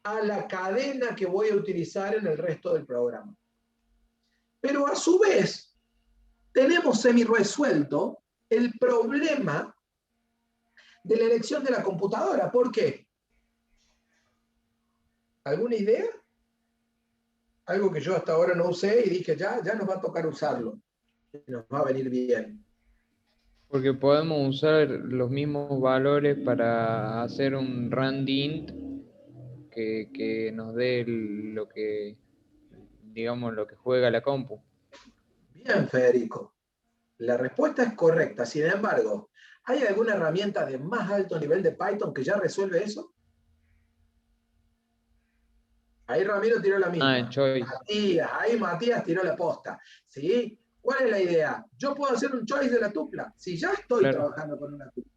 a la cadena que voy a utilizar en el resto del programa. Pero a su vez, tenemos semi-resuelto el problema de la elección de la computadora. ¿Por qué? ¿Alguna idea? Algo que yo hasta ahora no usé y dije, ya nos va a tocar usarlo. Nos va a venir bien. Porque podemos usar los mismos valores para hacer un randint que nos dé lo que, digamos, lo que juega la compu. Bien, Federico. La respuesta es correcta. Sin embargo, ¿hay alguna herramienta de más alto nivel de Python que ya resuelve eso? Ahí Ramiro tiró la misma. En choice. Matías tiró la posta. ¿Sí? ¿Cuál es la idea? Yo puedo hacer un choice de la tupla. Si ya estoy trabajando con una tupla,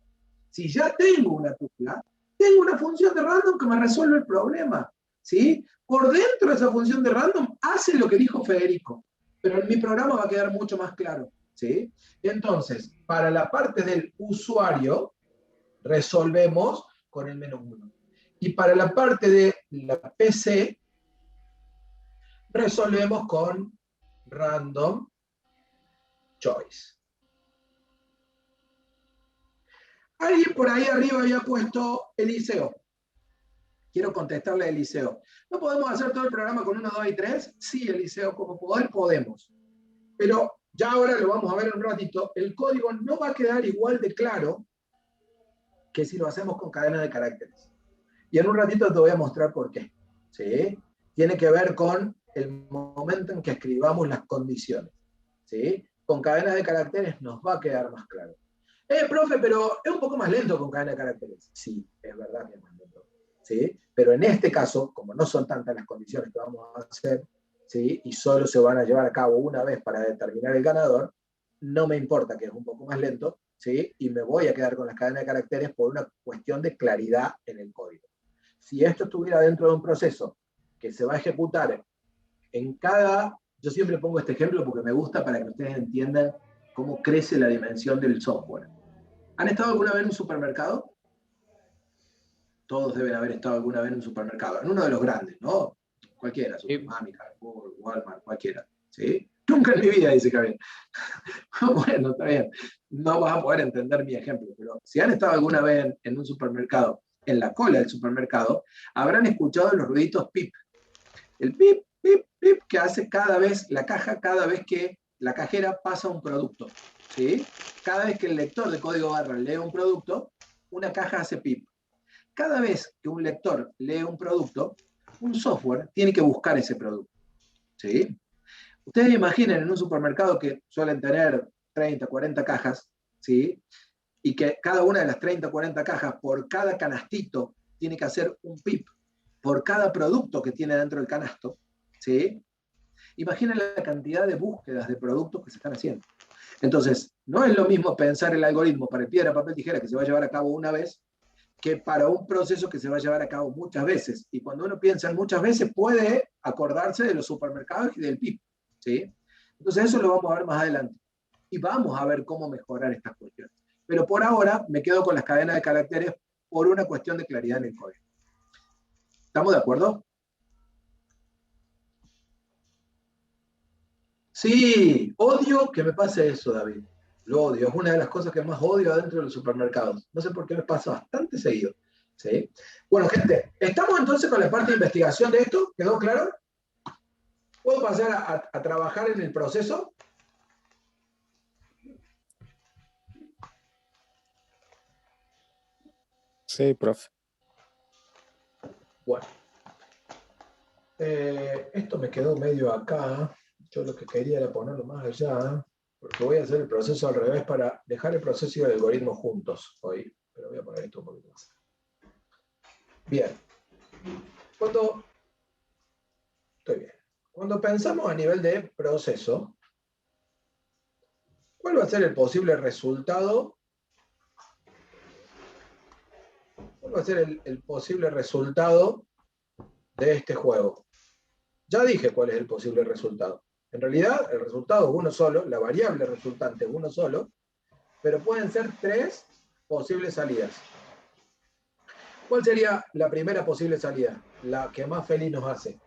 si ya tengo una tupla, tengo una función de random que me resuelve el problema. ¿Sí? Por dentro de esa función de random hace lo que dijo Federico, pero en mi programa va a quedar mucho más claro. ¿Sí? Entonces, para la parte del usuario, resolvemos con el -1. Y para la parte de la PC, resolvemos con random choice. Alguien por ahí arriba había puesto Eliseo. Quiero contestarle a Eliseo. ¿No podemos hacer todo el programa con 1, 2 y 3? Sí, Eliseo, como poder podemos. Pero ya ahora lo vamos a ver en un ratito. El código no va a quedar igual de claro que si lo hacemos con cadena de caracteres. Y en un ratito te voy a mostrar por qué. ¿Sí? Tiene que ver con el momento en que escribamos las condiciones. ¿Sí? Con cadenas de caracteres nos va a quedar más claro. Profe, pero es un poco más lento con cadena de caracteres. Sí, es verdad que es más lento. ¿Sí? Pero en este caso, como no son tantas las condiciones que vamos a hacer, ¿sí? Y solo se van a llevar a cabo una vez para determinar el ganador, no me importa que es un poco más lento, ¿sí? Y me voy a quedar con las cadenas de caracteres por una cuestión de claridad en el código. Si esto estuviera dentro de un proceso que se va a ejecutar en cada... Yo siempre pongo este ejemplo porque me gusta para que ustedes entiendan cómo crece la dimensión del software. ¿Han estado alguna vez en un supermercado? Todos deben haber estado alguna vez en un supermercado, en uno de los grandes, ¿no? Cualquiera, Supermami, Carrefour, Walmart, cualquiera. ¿Sí? Nunca en mi vida, dice Javier. Bueno, está bien. No vas a poder entender mi ejemplo, pero si han estado alguna vez en un supermercado, en la cola del supermercado, habrán escuchado los ruiditos pip. El pip, pip, pip que hace cada vez la caja, cada vez que la cajera pasa un producto. ¿Sí? Cada vez que el lector de código barra lee un producto, una caja hace pip. Cada vez que un lector lee un producto, un software tiene que buscar ese producto. ¿Sí? Ustedes imaginen en un supermercado que suelen tener 30, 40 cajas, ¿sí? Y que cada una de las 30, 40 cajas, por cada canastito, tiene que hacer un pip por cada producto que tiene dentro del canasto, ¿sí? Imaginen la cantidad de búsquedas de productos que se están haciendo. Entonces, no es lo mismo pensar el algoritmo para el piedra, papel, tijera que se va a llevar a cabo una vez, que para un proceso que se va a llevar a cabo muchas veces. Y cuando uno piensa en muchas veces, puede acordarse de los supermercados y del PIB. ¿Sí? Entonces eso lo vamos a ver más adelante. Y vamos a ver cómo mejorar estas cuestiones. Pero por ahora me quedo con las cadenas de caracteres por una cuestión de claridad en el código. ¿Estamos de acuerdo? Sí, odio que me pase eso, David. Lo odio, es una de las cosas que más odio adentro de los supermercados. No sé por qué me pasa bastante seguido. ¿Sí? Bueno, gente, ¿estamos entonces con la parte de investigación de esto? ¿Quedó claro? ¿Puedo pasar a trabajar en el proceso? Sí, profe. Bueno. Esto me quedó medio acá. Yo lo que quería era ponerlo más allá, porque voy a hacer el proceso al revés para dejar el proceso y el algoritmo juntos hoy. Pero voy a poner esto un poquito más. Bien. Cuando pensamos a nivel de proceso, ¿cuál va a ser el posible resultado? ¿Cuál va a ser el posible resultado de este juego? Ya dije cuál es el posible resultado. En realidad, el resultado es uno solo, la variable resultante es uno solo, pero pueden ser tres posibles salidas. ¿Cuál sería la primera posible salida? La que más feliz nos hace.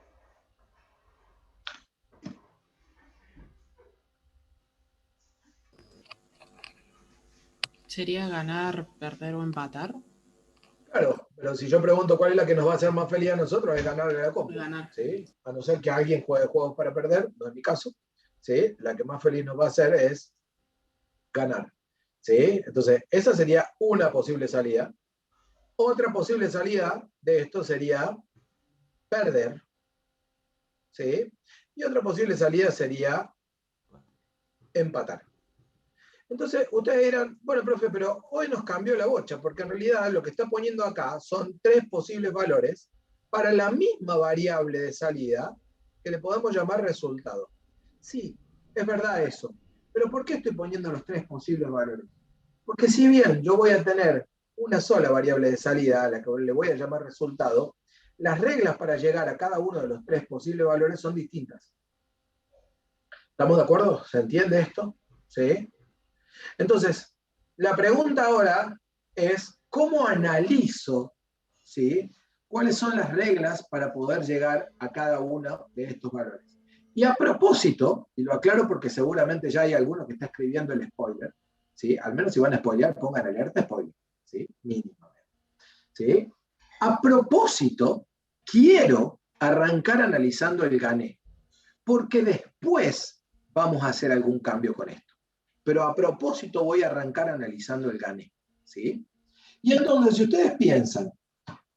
¿Sería ganar, perder o empatar? Claro, pero si yo pregunto cuál es la que nos va a hacer más feliz a nosotros, es ganar la compu. Ganar. ¿Sí? A no ser que alguien juegue juegos para perder, no es mi caso. ¿Sí? La que más feliz nos va a hacer es ganar. ¿Sí? Entonces, esa sería una posible salida. Otra posible salida de esto sería perder. ¿Sí? Y otra posible salida sería empatar. Entonces, ustedes dirán, bueno, profe, pero hoy nos cambió la bocha, porque en realidad lo que está poniendo acá son 3 posibles valores para la misma variable de salida que le podemos llamar resultado. Sí, es verdad eso. Pero ¿por qué estoy poniendo los 3 posibles valores? Porque si bien yo voy a tener una sola variable de salida a la que le voy a llamar resultado, las reglas para llegar a cada uno de los 3 posibles valores son distintas. ¿Estamos de acuerdo? ¿Se entiende esto? ¿Sí? Entonces, la pregunta ahora es, ¿cómo analizo, ¿sí?, cuáles son las reglas para poder llegar a cada uno de estos valores? Y a propósito, y lo aclaro porque seguramente ya hay alguno que está escribiendo el spoiler, ¿sí? Al menos si van a spoilear, pongan alerta spoiler, ¿sí? Mínimamente. ¿Sí? A propósito, quiero arrancar analizando el gané, porque después vamos a hacer algún cambio con esto. Pero a propósito voy a arrancar analizando el gané. ¿Sí? Y entonces, si ustedes piensan,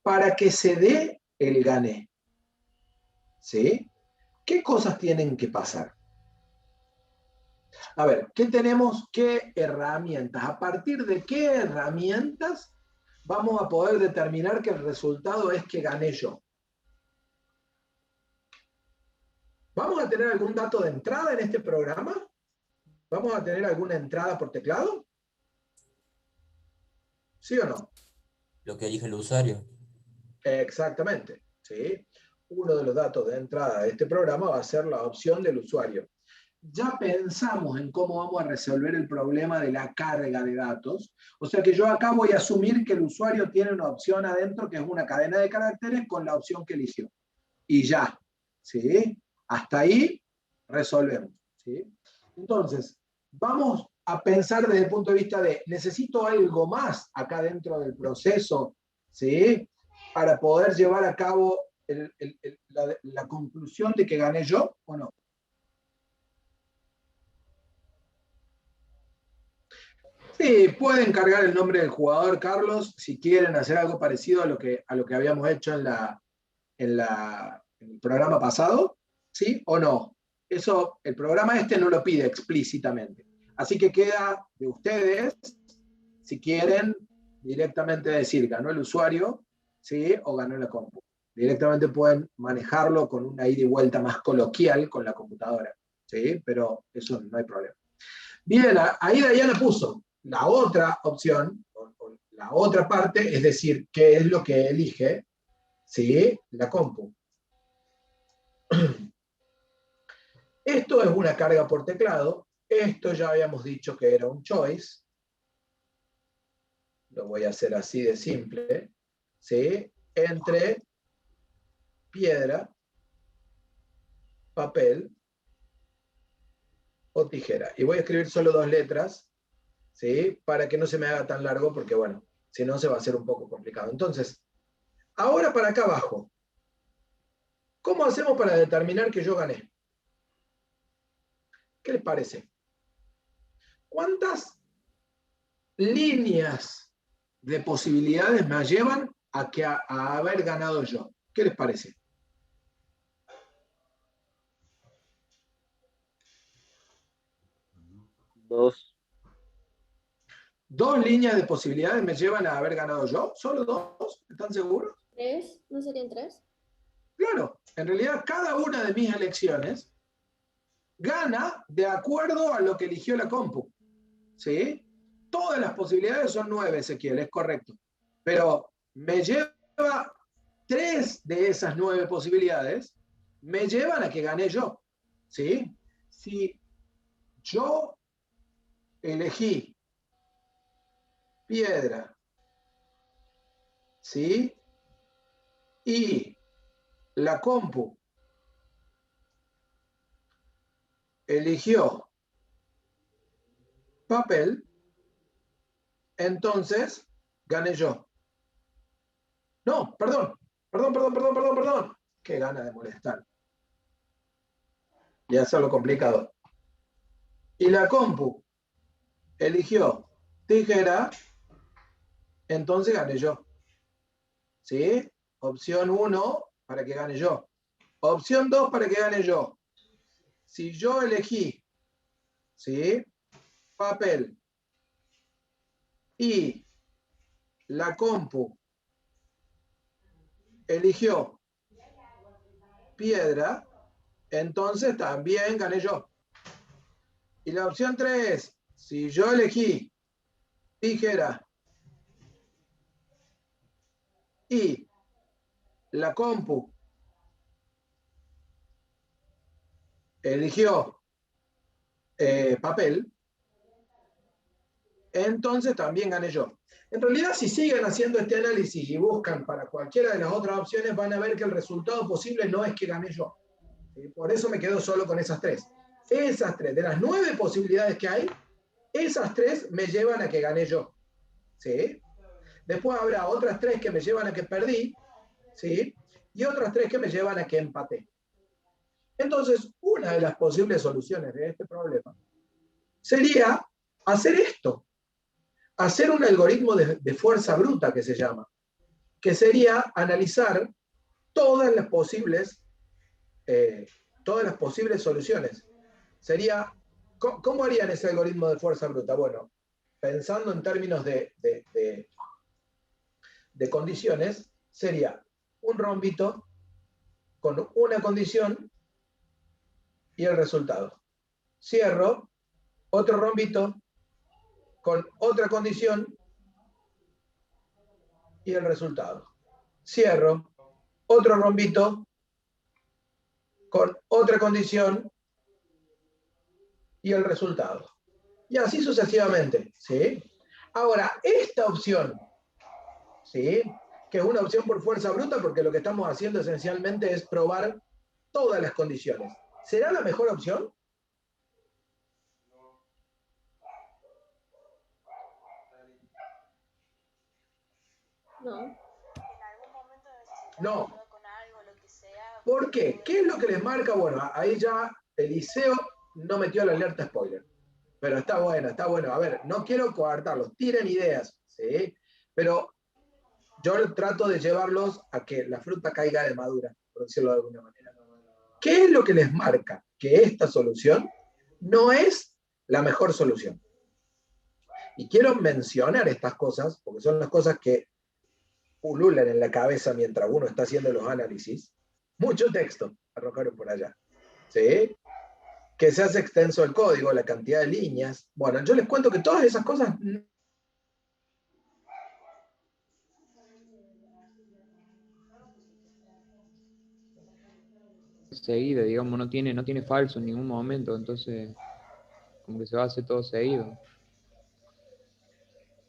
para que se dé el gané, ¿sí?, ¿qué cosas tienen que pasar? A ver, ¿qué tenemos? ¿Qué herramientas? ¿A partir de qué herramientas vamos a poder determinar que el resultado es que gané yo? ¿Vamos a tener algún dato de entrada en este programa? ¿Vamos a tener alguna entrada por teclado? ¿Sí o no? Lo que elige el usuario. Exactamente. ¿Sí? Uno de los datos de entrada de este programa va a ser la opción del usuario. Ya pensamos en cómo vamos a resolver el problema de la carga de datos. O sea que yo acá voy a asumir que el usuario tiene una opción adentro que es una cadena de caracteres con la opción que eligió. Y ya. ¿Sí? Hasta ahí resolvemos. ¿Sí? Entonces, vamos a pensar desde el punto de vista de, ¿necesito algo más acá dentro del proceso? ¿Sí? Para poder llevar a cabo la conclusión de que gané yo o no. Sí, pueden cargar el nombre del jugador, Carlos, si quieren hacer algo parecido a lo que habíamos hecho en el programa pasado, ¿sí o no? Eso, el programa este no lo pide explícitamente. Así que queda de ustedes, si quieren, directamente decir, ganó el usuario, ¿sí?, o ganó la compu. Directamente pueden manejarlo con una ida y vuelta más coloquial con la computadora, ¿sí? Pero eso no hay problema. Bien, ahí Dayana puso la otra opción, o la otra parte, es decir, qué es lo que elige, ¿sí?, la compu. Esto es una carga por teclado. Esto ya habíamos dicho que era un choice. Lo voy a hacer así de simple. ¿Sí? Entre piedra, papel o tijera. Y voy a escribir solo 2 letras, ¿sí?, para que no se me haga tan largo, porque bueno, si no se va a hacer un poco complicado. Entonces, ahora para acá abajo, ¿cómo hacemos para determinar que yo gané? ¿Qué les parece? ¿Cuántas líneas de posibilidades me llevan a haber ganado yo? ¿Qué les parece? Dos. 2 líneas de posibilidades me llevan a haber ganado yo. ¿Solo 2? ¿Están seguros? ¿Tres? ¿No serían 3? Claro, en realidad cada una de mis elecciones gana de acuerdo a lo que eligió la compu. ¿Sí? Todas las posibilidades son 9, Ezequiel, es correcto. Pero me lleva 3 de esas 9 posibilidades, me llevan a que gané yo. ¿Sí? Si yo elegí piedra, ¿sí?, y la compu eligió papel, entonces gané yo. No, perdón. Qué gana de molestar. Y hacerlo complicado. Y la compu eligió tijera, entonces gané yo. ¿Sí? Opción 1 para que gane yo. Opción 2 para que gane yo. Si yo elegí, ¿sí?, papel y la compu eligió piedra, entonces también gané yo. Y la opción 3, si yo elegí tijera y la compu eligió papel, entonces también gané yo. En realidad, si siguen haciendo este análisis y buscan para cualquiera de las otras opciones, van a ver que el resultado posible no es que gané yo. Por eso me quedo solo con esas 3. Esas 3, de las 9 posibilidades que hay, esas 3 me llevan a que gané yo. ¿Sí? Después habrá otras 3 que me llevan a que perdí, ¿sí?, y otras 3 que me llevan a que empaté. Entonces, una de las posibles soluciones de este problema sería hacer esto. Hacer un algoritmo de fuerza bruta, que se llama, que sería analizar todas las posibles soluciones. Sería, ¿cómo harían ese algoritmo de fuerza bruta? Bueno, pensando en términos de condiciones, sería un rombito con una condición y el resultado. Cierro, otro rombito con otra condición y el resultado. Cierro, otro rombito con otra condición y el resultado. Y así sucesivamente, ¿sí? Ahora, esta opción, ¿sí?, que es una opción por fuerza bruta, porque lo que estamos haciendo esencialmente es probar todas las condiciones. ¿Será la mejor opción? No. No. ¿Por qué? ¿Qué es lo que les marca? Bueno, ahí ya Eliseo no metió la alerta spoiler. Pero está bueno, está bueno. A ver, no quiero coartarlos, tiren ideas, ¿sí? Pero yo trato de llevarlos a que la fruta caiga de madura, por decirlo de alguna manera. ¿Qué es lo que les marca que esta solución no es la mejor solución? Y quiero mencionar estas cosas, porque son las cosas que pululan en la cabeza mientras uno está haciendo los análisis. Mucho texto arrojaron por allá, ¿sí? Que se hace extenso el código, la cantidad de líneas. Bueno, yo les cuento que todas esas cosas seguida, digamos, no tiene falso en ningún momento, entonces como que se va a hacer todo seguido.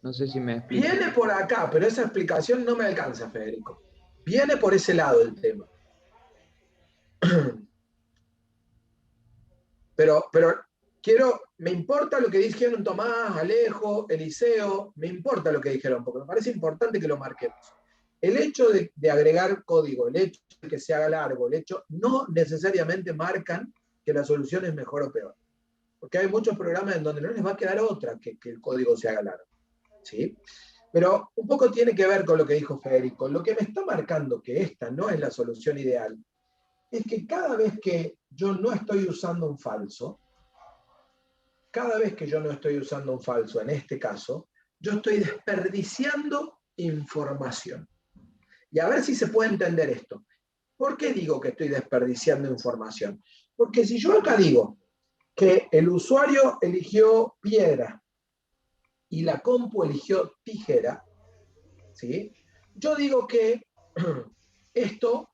No sé si me explico. viene por acá, pero esa explicación no me alcanza, Federico. Viene por ese lado el tema. Pero me importa lo que dijeron Tomás, Alejo, Eliseo, me importa lo que dijeron, porque me parece importante que lo marquemos. El hecho de agregar código, el hecho de que se haga largo, el hecho, no necesariamente marcan que la solución es mejor o peor. Porque hay muchos programas en donde no les va a quedar otra que el código se haga largo, ¿sí? Pero un poco tiene que ver con lo que dijo Federico. Lo que me está marcando que esta no es la solución ideal es que cada vez que yo no estoy usando un falso, en este caso, yo estoy desperdiciando información. Y a ver si se puede entender esto. ¿Por qué digo que estoy desperdiciando información? Porque si yo acá digo que el usuario eligió piedra y la compu eligió tijera, ¿sí?, yo digo que esto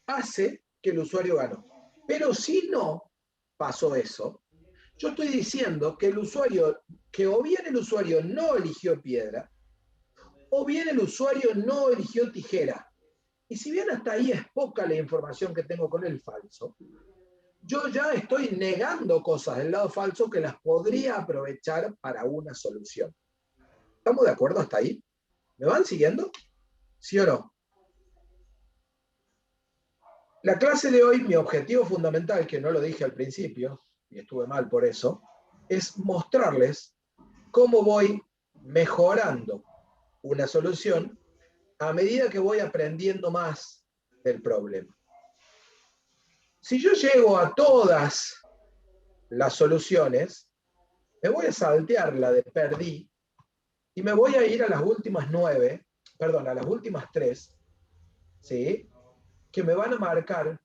hace que el usuario ganó. Pero si no pasó eso, yo estoy diciendo que o bien el usuario no eligió piedra, o bien el usuario no eligió tijera. Y si bien hasta ahí es poca la información que tengo con el falso, yo ya estoy negando cosas del lado falso que las podría aprovechar para una solución. ¿Estamos de acuerdo hasta ahí? ¿Me van siguiendo? ¿Sí o no? La clase de hoy, mi objetivo fundamental, que no lo dije al principio, y estuve mal por eso, es mostrarles cómo voy mejorando una solución a medida que voy aprendiendo más del problema. Si yo llego a todas las soluciones, me voy a saltear la de perdí y me voy a ir a las últimas 9, perdón, a las últimas 3, ¿sí? Que me van a marcar.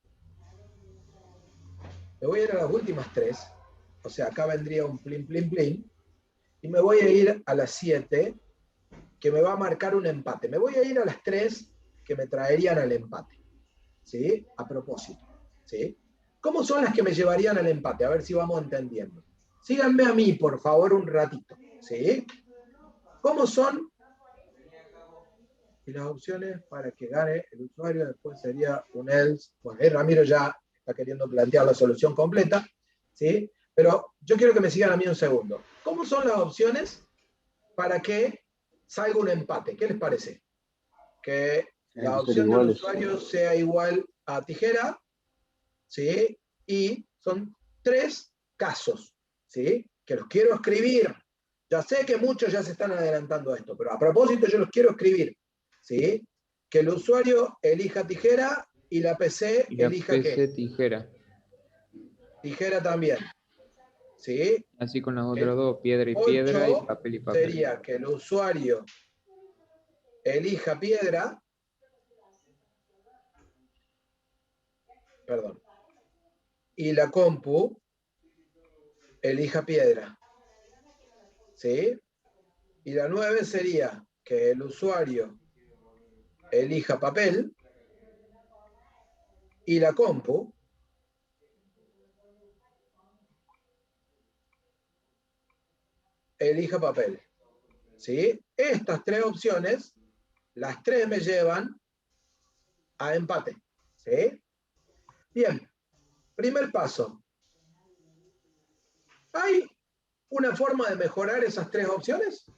Me voy a ir a las últimas 3, o sea, acá vendría un plin, plin, plin, y me voy a ir a las 7, que me va a marcar un empate. Me voy a ir a las 3 que me traerían al empate, ¿sí? A propósito, ¿sí? ¿Cómo son las que me llevarían al empate? A ver si vamos entendiendo. Síganme a mí, por favor, un ratito, ¿sí? ¿Cómo son? Y las opciones para que gane el usuario, después sería un else. Bueno, ahí Ramiro ya está queriendo plantear la solución completa, ¿sí? Pero yo quiero que me sigan a mí un segundo. ¿Cómo son las opciones para que salga un empate? ¿Qué les parece? Que la opción del usuario sea igual a tijera, ¿sí? Y son 3 casos, ¿sí? Que los quiero escribir. Ya sé que muchos ya se están adelantando a esto, pero a propósito yo los quiero escribir, ¿sí? Que el usuario elija tijera y la PC Y la elija PC ¿qué? tijera. Tijera también, ¿sí? Así con las El otras dos, piedra y piedra y 8 papel y papel. sería que el usuario elija piedra, perdón, y la compu elija piedra, ¿sí? Y la 9 sería que el usuario elija papel y la compu elija papel, ¿sí? Estas 3 opciones, las 3 me llevan a empate, ¿sí? Bien, primer paso. ¿Hay una forma de mejorar esas 3 opciones?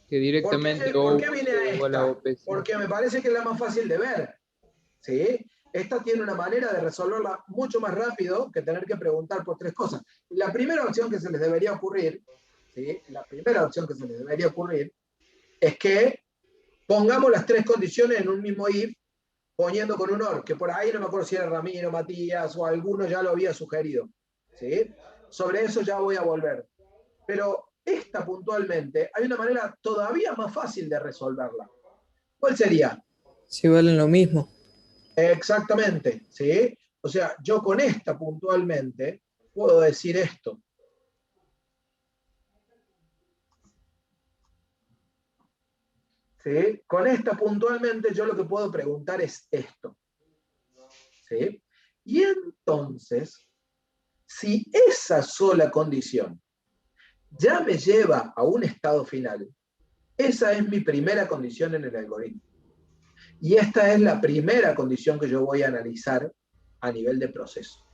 Que directamente ¿Por qué O vine sea a igual a esta? OPC. Porque me parece que es la más fácil de ver, ¿sí? Esta tiene una manera de resolverla mucho más rápido que tener que preguntar por 3 cosas. La primera opción que se les debería ocurrir, ¿sí? La primera opción que se les debería ocurrir es que pongamos las 3 condiciones en un mismo if, poniendo con un OR, que por ahí no me acuerdo si era Ramiro, Matías o alguno ya lo había sugerido, ¿sí? Sobre eso ya voy a volver. Pero esta puntualmente, hay una manera todavía más fácil de resolverla. ¿Cuál sería? Si valen lo mismo. Exactamente, ¿sí? O sea, yo con esta puntualmente puedo decir esto. ¿Sí? Con esta puntualmente yo lo que puedo preguntar es esto. ¿Sí? Y entonces, si esa sola condición ya me lleva a un estado final, esa es mi primera condición en el algoritmo. Y esta es la primera condición que yo voy a analizar a nivel de proceso.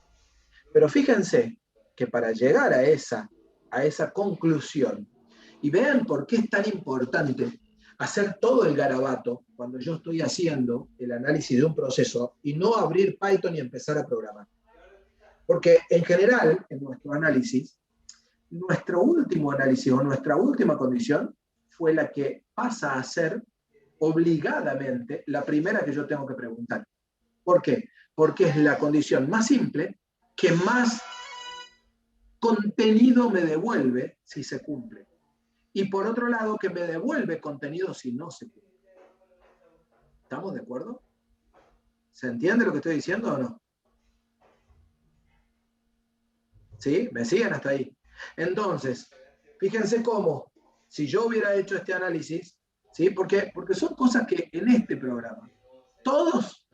Pero fíjense que para llegar a esa conclusión, y vean por qué es tan importante hacer todo el garabato cuando yo estoy haciendo el análisis de un proceso y no abrir Python y empezar a programar. Porque en general, en nuestro análisis, nuestro último análisis o nuestra última condición fue la que pasa a ser obligadamente la primera que yo tengo que preguntar. ¿Por qué? Porque es la condición más simple que más contenido me devuelve si se cumple. Y por otro lado, que me devuelve contenido si no se cumple. ¿Estamos de acuerdo? ¿Se entiende lo que estoy diciendo o no? ¿Sí? ¿Me siguen hasta ahí? Entonces, fíjense cómo, si yo hubiera hecho este análisis, ¿sí? Porque son cosas que en este programa todos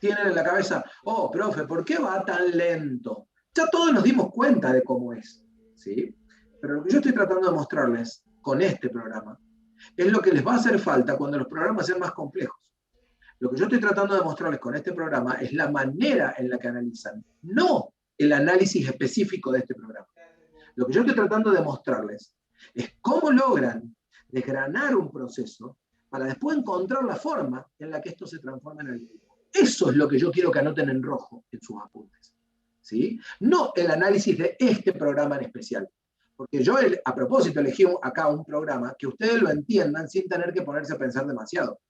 tienen en la cabeza, oh, profe, ¿por qué va tan lento? Ya todos nos dimos cuenta de cómo es, ¿sí? Pero lo que yo estoy tratando de mostrarles con este programa es lo que les va a hacer falta cuando los programas sean más complejos. Lo que yo estoy tratando de mostrarles con este programa es la manera en la que analizan, no el análisis específico de este programa. Lo que yo estoy tratando de mostrarles es cómo logran desgranar un proceso para después encontrar la forma en la que esto se transforma en algoritmo. Eso es lo que yo quiero que anoten en rojo en sus apuntes, ¿sí? No el análisis de este programa en especial. Porque yo, a propósito, elegí acá un programa que ustedes lo entiendan sin tener que ponerse a pensar demasiado.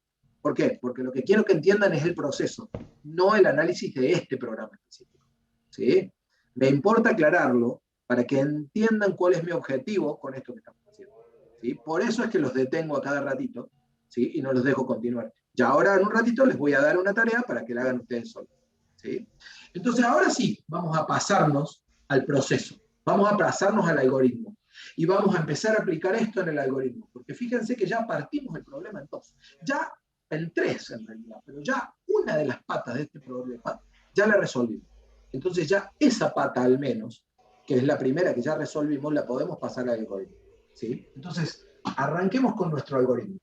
¿Por qué? Porque lo que quiero que entiendan es el proceso, no el análisis de este programa específico, ¿sí? Me importa aclararlo para que entiendan cuál es mi objetivo con esto que estamos haciendo, ¿sí? Por eso es que los detengo a cada ratito, ¿sí? Y no los dejo continuar. Ya ahora en un ratito les voy a dar una tarea para que la hagan ustedes solos, ¿sí? Entonces ahora sí, vamos a pasarnos al proceso, vamos a pasarnos al algoritmo y vamos a empezar a aplicar esto en el algoritmo, porque fíjense que ya partimos el problema en dos, ya en tres en realidad, pero ya una de las patas de este problema ya la resolvimos. Entonces ya esa pata al menos, que es la primera que ya resolvimos, la podemos pasar al algoritmo, ¿sí? Entonces, arranquemos con nuestro algoritmo.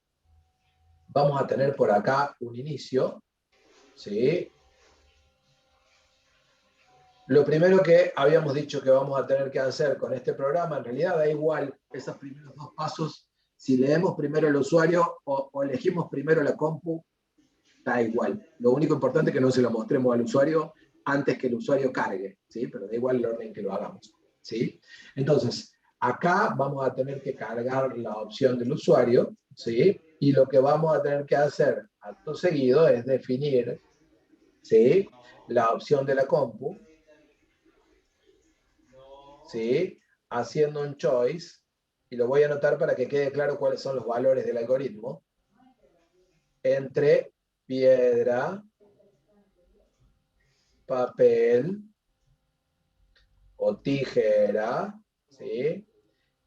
Vamos a tener por acá un inicio, ¿sí? Lo primero que habíamos dicho que vamos a tener que hacer con este programa, en realidad da igual esos primeros dos pasos, si leemos primero el usuario o elegimos primero la compu, da igual. Lo único importante es que no se lo mostremos al usuario antes que el usuario cargue, ¿sí? Pero da igual el orden que lo hagamos, ¿sí? Entonces, acá vamos a tener que cargar la opción del usuario, ¿sí? Y lo que vamos a tener que hacer acto seguido es definir, ¿sí? La opción de la compu, ¿sí? Haciendo un choice, y lo voy a anotar para que quede claro cuáles son los valores del algoritmo, entre piedra, papel o tijera, ¿sí?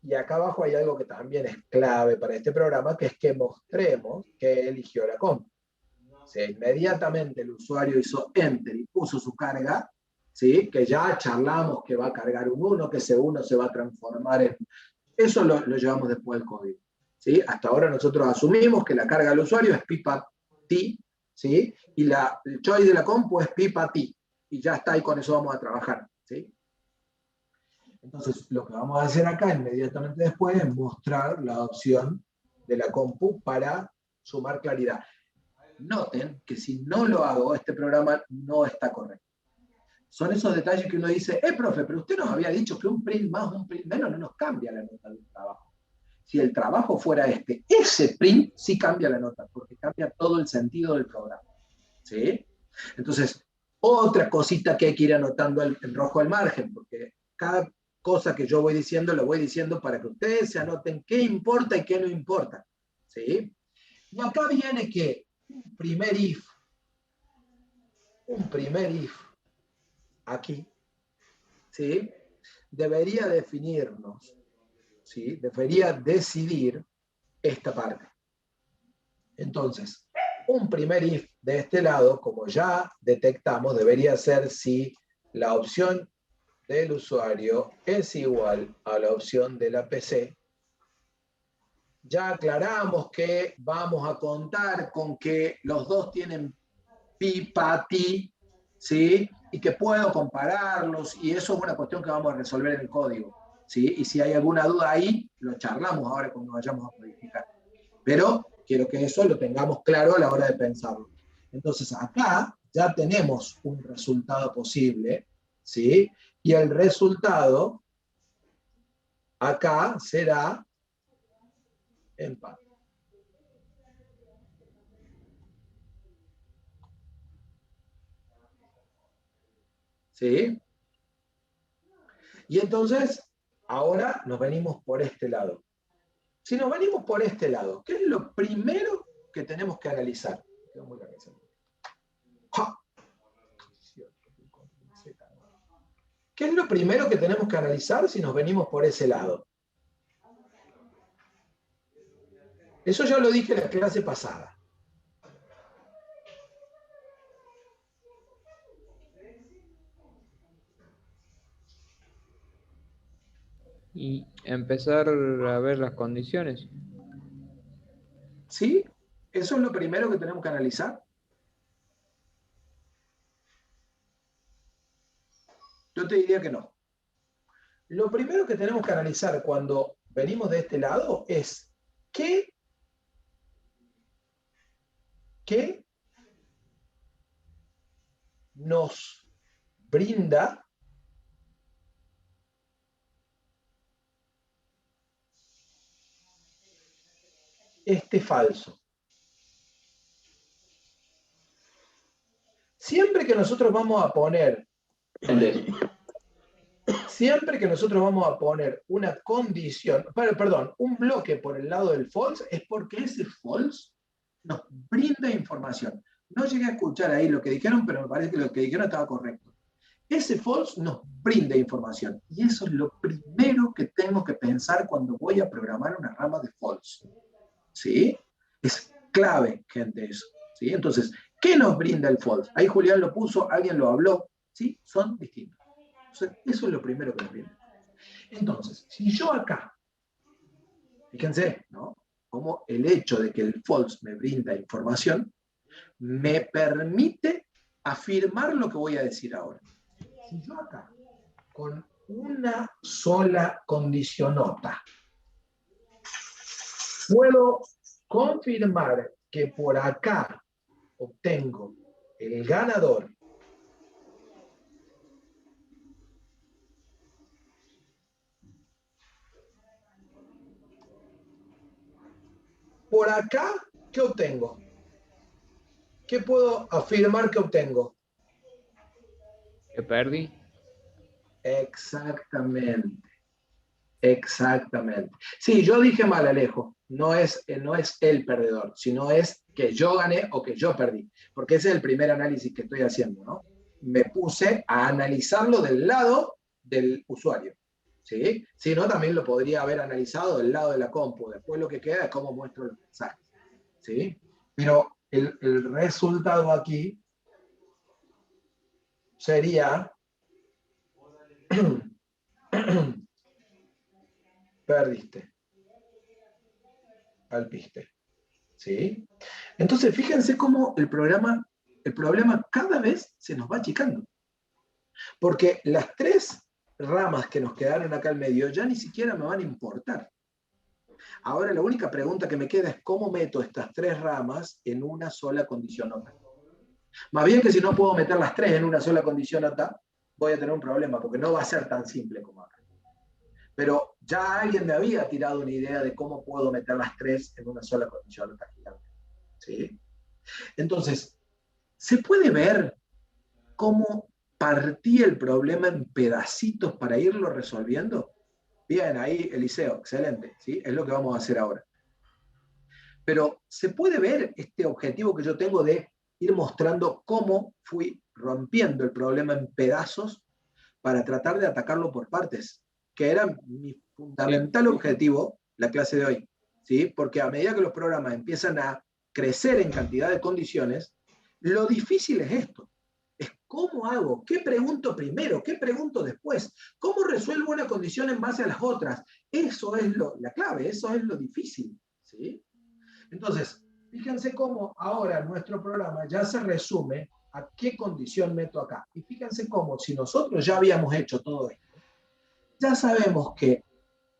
Y acá abajo hay algo que también es clave para este programa, que es que mostremos que eligió la compu. Si inmediatamente el usuario hizo Enter y puso su carga, ¿sí? Que ya charlamos que va a cargar un 1, que ese 1 se va a transformar en... Eso lo llevamos después del código, ¿sí? Hasta ahora nosotros asumimos que la carga del usuario es pipa t, ¿sí? Y el choice de la compu es pipa t. Y ya está, y con eso vamos a trabajar, ¿sí? Entonces, lo que vamos a hacer acá inmediatamente después es mostrar la opción de la compu para sumar claridad. Noten que si no lo hago, este programa no está correcto. Son esos detalles que uno dice, profe, pero usted nos había dicho que un print más, un print menos no nos cambia la nota del trabajo. Si el trabajo fuera ese print sí cambia la nota, porque cambia todo el sentido del programa, ¿sí? Entonces, otra cosita que hay que ir anotando en rojo al margen, porque cada cosa que yo voy diciendo, lo voy diciendo para que ustedes se anoten qué importa y qué no importa, ¿sí? Y acá viene que un primer if, aquí, ¿sí? Debería definirnos, ¿sí? Debería decidir esta parte. Entonces, un primer if de este lado, como ya detectamos, debería ser si la opción del usuario es igual a la opción de la PC. Ya aclaramos que vamos a contar con que los dos tienen pi-pa-ti, ¿sí? Y que puedo compararlos, y eso es una cuestión que vamos a resolver en el código, ¿sí? Y si hay alguna duda ahí, lo charlamos ahora cuando vayamos a modificar. Pero quiero que eso lo tengamos claro a la hora de pensarlo. Entonces acá ya tenemos un resultado posible, ¿sí? Y el resultado acá será empate. ¿Sí? Y entonces, ahora nos venimos por este lado. Si nos venimos por este lado, ¿qué es lo primero que tenemos que analizar? ¿Qué es lo primero que tenemos que analizar si nos venimos por ese lado? Eso ya lo dije en la clase pasada. Y empezar a ver las condiciones. ¿Sí? Eso es lo primero que tenemos que analizar. Yo te diría que no. Lo primero que tenemos que analizar cuando venimos de este lado es qué nos brinda este falso. Siempre que nosotros vamos a poner una condición, perdón, un bloque por el lado del false, es porque ese false nos brinda información. No llegué a escuchar ahí lo que dijeron, pero me parece que lo que dijeron estaba correcto. Ese false nos brinda información. Y eso es lo primero que tengo que pensar cuando voy a programar una rama de false. ¿Sí? Es clave, gente, eso. ¿Sí? Entonces, ¿qué nos brinda el false? Ahí Julián lo puso, alguien lo habló. ¿Sí? Son distintos. Entonces, eso es lo primero que nos brinda. Entonces, si yo acá, fíjense, ¿no? Como el hecho de que el false me brinda información, me permite afirmar lo que voy a decir ahora. Si yo acá, con una sola condicionota, puedo confirmar que por acá obtengo el ganador, por acá, ¿qué obtengo? ¿Qué puedo afirmar que obtengo? ¿Que perdí? Exactamente. Exactamente. Sí, yo dije mal, Alejo. No es el perdedor, sino es que yo gané o que yo perdí. Porque ese es el primer análisis que estoy haciendo, ¿no? Me puse a analizarlo del lado del usuario. ¿Sí? Si no, también lo podría haber analizado del lado de la compu. Después lo que queda es cómo muestro los mensajes. ¿Sí? Pero el resultado aquí sería perdiste, alpiste. ¿Sí? Entonces, fíjense cómo el problema cada vez se nos va achicando. Porque las tres ramas que nos quedaron acá al medio ya ni siquiera me van a importar. Ahora la única pregunta que me queda es cómo meto estas tres ramas en una sola condicionota. Más bien que si no puedo meter las tres en una sola condicionota, voy a tener un problema, porque no va a ser tan simple como acá. Pero ya alguien me había tirado una idea de cómo puedo meter las tres en una sola condicionota gigante. ¿Sí? Entonces, ¿se puede ver cómo partí el problema en pedacitos para irlo resolviendo? Bien, ahí Eliseo, excelente, ¿sí? Es lo que vamos a hacer ahora. Pero ¿se puede ver este objetivo que yo tengo de ir mostrando cómo fui rompiendo el problema en pedazos para tratar de atacarlo por partes? Que era mi fundamental objetivo la clase de hoy, ¿sí? Porque a medida que los programas empiezan a crecer en cantidad de condiciones, lo difícil es esto. Es cómo hago, qué pregunto primero, qué pregunto después, cómo resuelvo una condición en base a las otras. Eso es la clave, eso es lo difícil, ¿sí? Entonces, fíjense cómo ahora nuestro programa ya se resume a qué condición meto acá. Y fíjense cómo, si nosotros ya habíamos hecho todo esto, ya sabemos que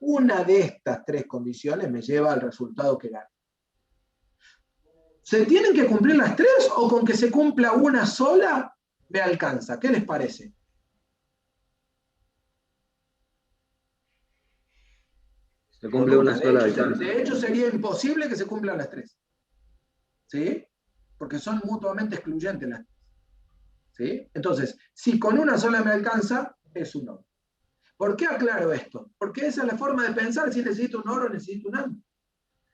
una de estas tres condiciones me lleva al resultado que gano. ¿Se tienen que cumplir las tres o con que se cumpla una sola me alcanza? ¿Qué les parece? Se cumple una sola. De hecho, sería imposible que se cumplan las tres. ¿Sí? Porque son mutuamente excluyentes las tres. ¿Sí? Entonces, si con una sola me alcanza, es un OR. ¿Por qué aclaro esto? Porque esa es la forma de pensar si necesito un OR o necesito un AND.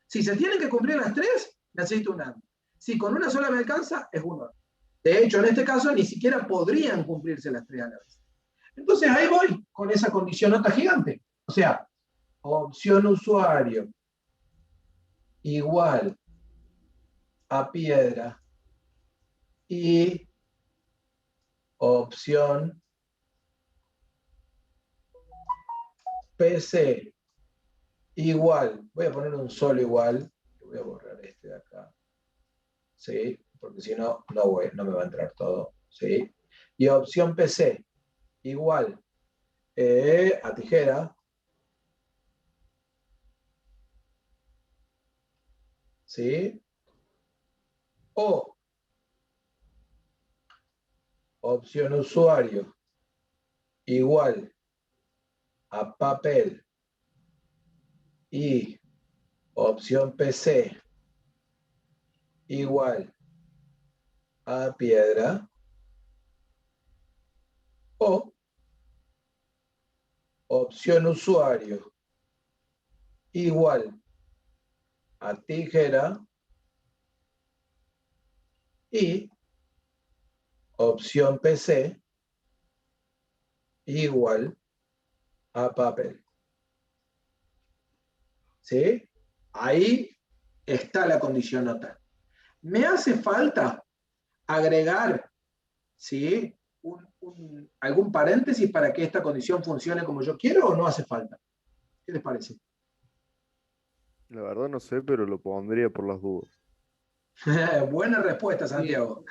Si se tienen que cumplir las tres, necesito un AND. Si con una sola me alcanza, es un OR. De hecho, en este caso, ni siquiera podrían cumplirse las tres a la vez. Entonces, ahí voy con esa condicionota gigante. O sea, opción usuario igual a piedra y opción PC igual, voy a poner un solo igual, voy a borrar este de acá, ¿sí? Porque si no, no me va a entrar todo, ¿sí? Y opción PC igual a tijera, ¿sí? O opción usuario igual a papel y opción PC igual a piedra, o opción usuario igual a tijera y opción PC igual a papel. ¿Sí? Ahí está la condición nota. ¿Me hace falta agregar, ¿sí?, algún paréntesis para que esta condición funcione como yo quiero o no hace falta? ¿Qué les parece? La verdad no sé, pero lo pondría por las dudas. Buena respuesta, Sí, Santiago.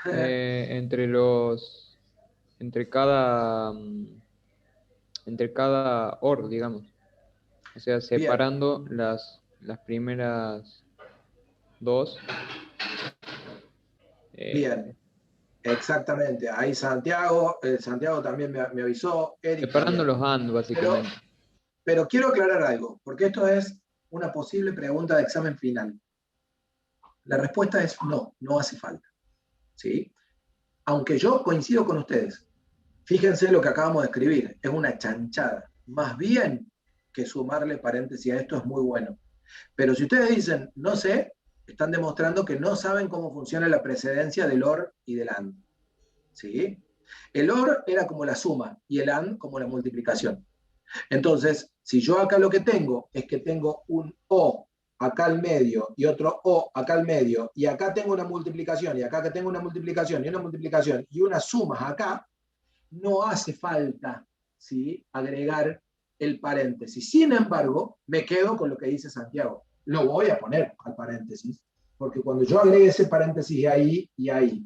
entre cada OR, digamos. O sea, Bien, separando las primeras dos. bien, exactamente. Ahí Santiago también me avisó, Eric Separando también. los AND, básicamente. Pero quiero aclarar algo, porque esto es una posible pregunta de examen final. La respuesta es no, no hace falta. ¿Sí? Aunque yo coincido con ustedes, fíjense lo que acabamos de escribir, es una chanchada. Más bien que sumarle paréntesis a esto es muy bueno. Pero si ustedes dicen no sé, están demostrando que no saben cómo funciona la precedencia del OR y del AND. ¿Sí? El OR era como la suma y el AND como la multiplicación. Entonces, si yo acá lo que tengo es que tengo un O acá al medio y otro O acá al medio, y acá tengo una multiplicación, y acá que tengo una multiplicación y una multiplicación y unas sumas acá, no hace falta, ¿sí?, agregar el paréntesis. Sin embargo, me quedo con lo que dice Santiago. Lo voy a poner al paréntesis, porque cuando yo agregue ese paréntesis ahí y ahí,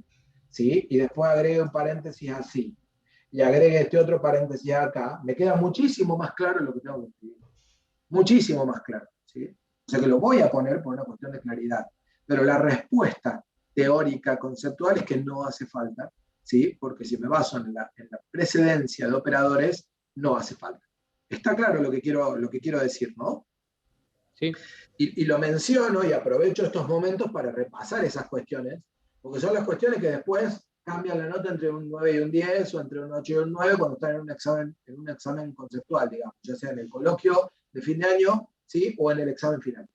¿sí?, y después agregue un paréntesis así, y agregue este otro paréntesis acá, me queda muchísimo más claro lo que tengo que escribir. Muchísimo más claro. ¿Sí? O sea que lo voy a poner por una cuestión de claridad. Pero la respuesta teórica, conceptual, es que no hace falta, ¿sí? Porque si me baso en la precedencia de operadores, no hace falta. Está claro lo que quiero decir, ¿no? Sí. Y lo menciono y aprovecho estos momentos para repasar esas cuestiones, porque son las cuestiones que después cambian la nota entre un 9 y un 10, o entre un 8 y un 9, cuando están en un examen conceptual, digamos, ya sea en el coloquio de fin de año, ¿sí?, o en el examen final.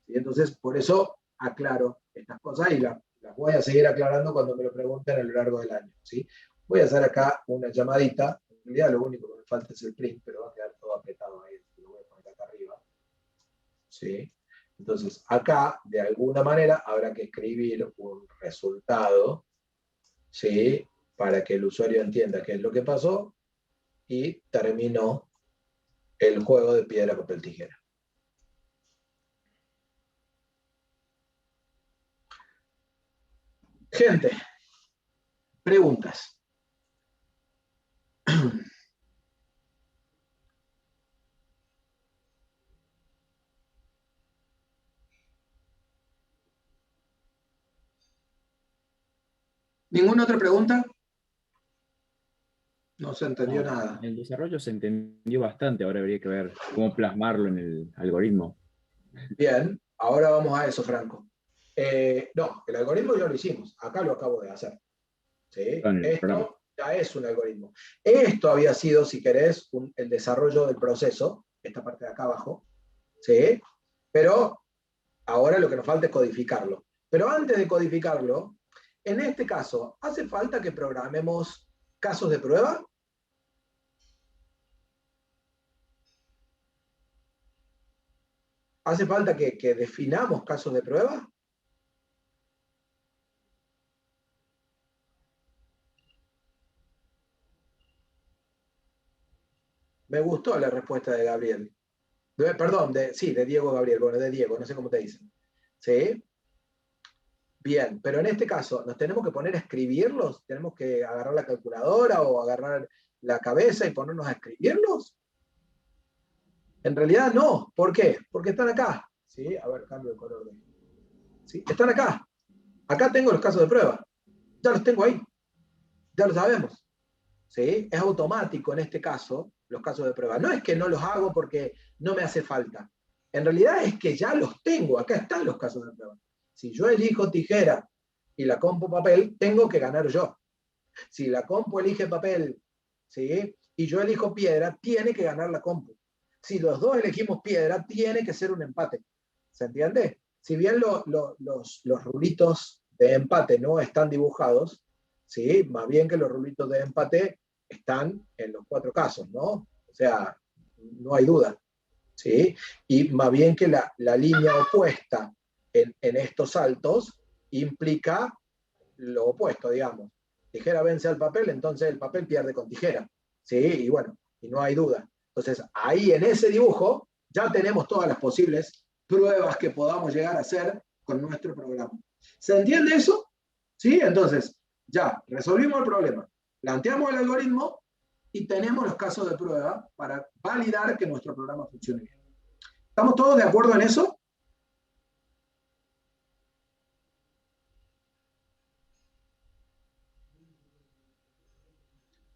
¿Sí? Entonces, por eso aclaro estas cosas y las voy a seguir aclarando cuando me lo pregunten a lo largo del año. ¿Sí? Voy a hacer acá una llamadita. En realidad lo único que me falta es el print, pero va a quedar todo apretado ahí. Lo voy a poner acá arriba. ¿Sí? Entonces, acá, de alguna manera, habrá que escribir un resultado, ¿sí?, para que el usuario entienda qué es lo que pasó y terminó el juego de piedra, papel, tijera. Gente, preguntas. ¿Ninguna otra pregunta? No se entendió nada. El desarrollo se entendió bastante, ahora habría que ver cómo plasmarlo en el algoritmo. Bien, ahora vamos a eso, Franco. No, el algoritmo ya lo hicimos, acá lo acabo de hacer. ¿Sí? Esto ya es un algoritmo. Esto había sido, si querés, el desarrollo del proceso, esta parte de acá abajo, ¿sí? Pero ahora lo que nos falta es codificarlo. Pero antes de codificarlo, en este caso, ¿hace falta que programemos casos de prueba? ¿Hace falta que definamos casos de prueba? Me gustó la respuesta de Gabriel. Perdón, de Diego Gabriel, bueno, de Diego, no sé cómo te dicen. ¿Sí? Bien, pero en este caso, ¿nos tenemos que poner a escribirlos? ¿Tenemos que agarrar la calculadora o agarrar la cabeza y ponernos a escribirlos? En realidad no. ¿Por qué? Porque están acá. ¿Sí? A ver, cambio el color de... ¿Sí? Están acá. Acá tengo los casos de prueba. Ya los tengo ahí. Ya lo sabemos. ¿Sí? Es automático en este caso, los casos de prueba. No es que no los hago porque no me hace falta. En realidad es que ya los tengo. Acá están los casos de prueba. Si yo elijo tijera y la compu papel, tengo que ganar yo. Si la compu elige papel, ¿sí? Y yo elijo piedra, tiene que ganar la compu. Si los dos elegimos piedra, tiene que ser un empate. ¿Se entiende? Si bien los rulitos de empate no están dibujados, ¿sí? Más bien que los rulitos de empate están en los 4 casos, ¿no? O sea, no hay duda. ¿Sí? Y más bien que la línea opuesta en estos saltos implica lo opuesto, digamos. Tijera vence al papel, entonces el papel pierde con tijera. ¿Sí? Y bueno, y no hay duda. Entonces, ahí en ese dibujo ya tenemos todas las posibles pruebas que podamos llegar a hacer con nuestro programa. ¿Se entiende eso? ¿Sí? Entonces, ya resolvimos el problema, planteamos el algoritmo y tenemos los casos de prueba para validar que nuestro programa funcione bien. ¿Estamos todos de acuerdo en eso?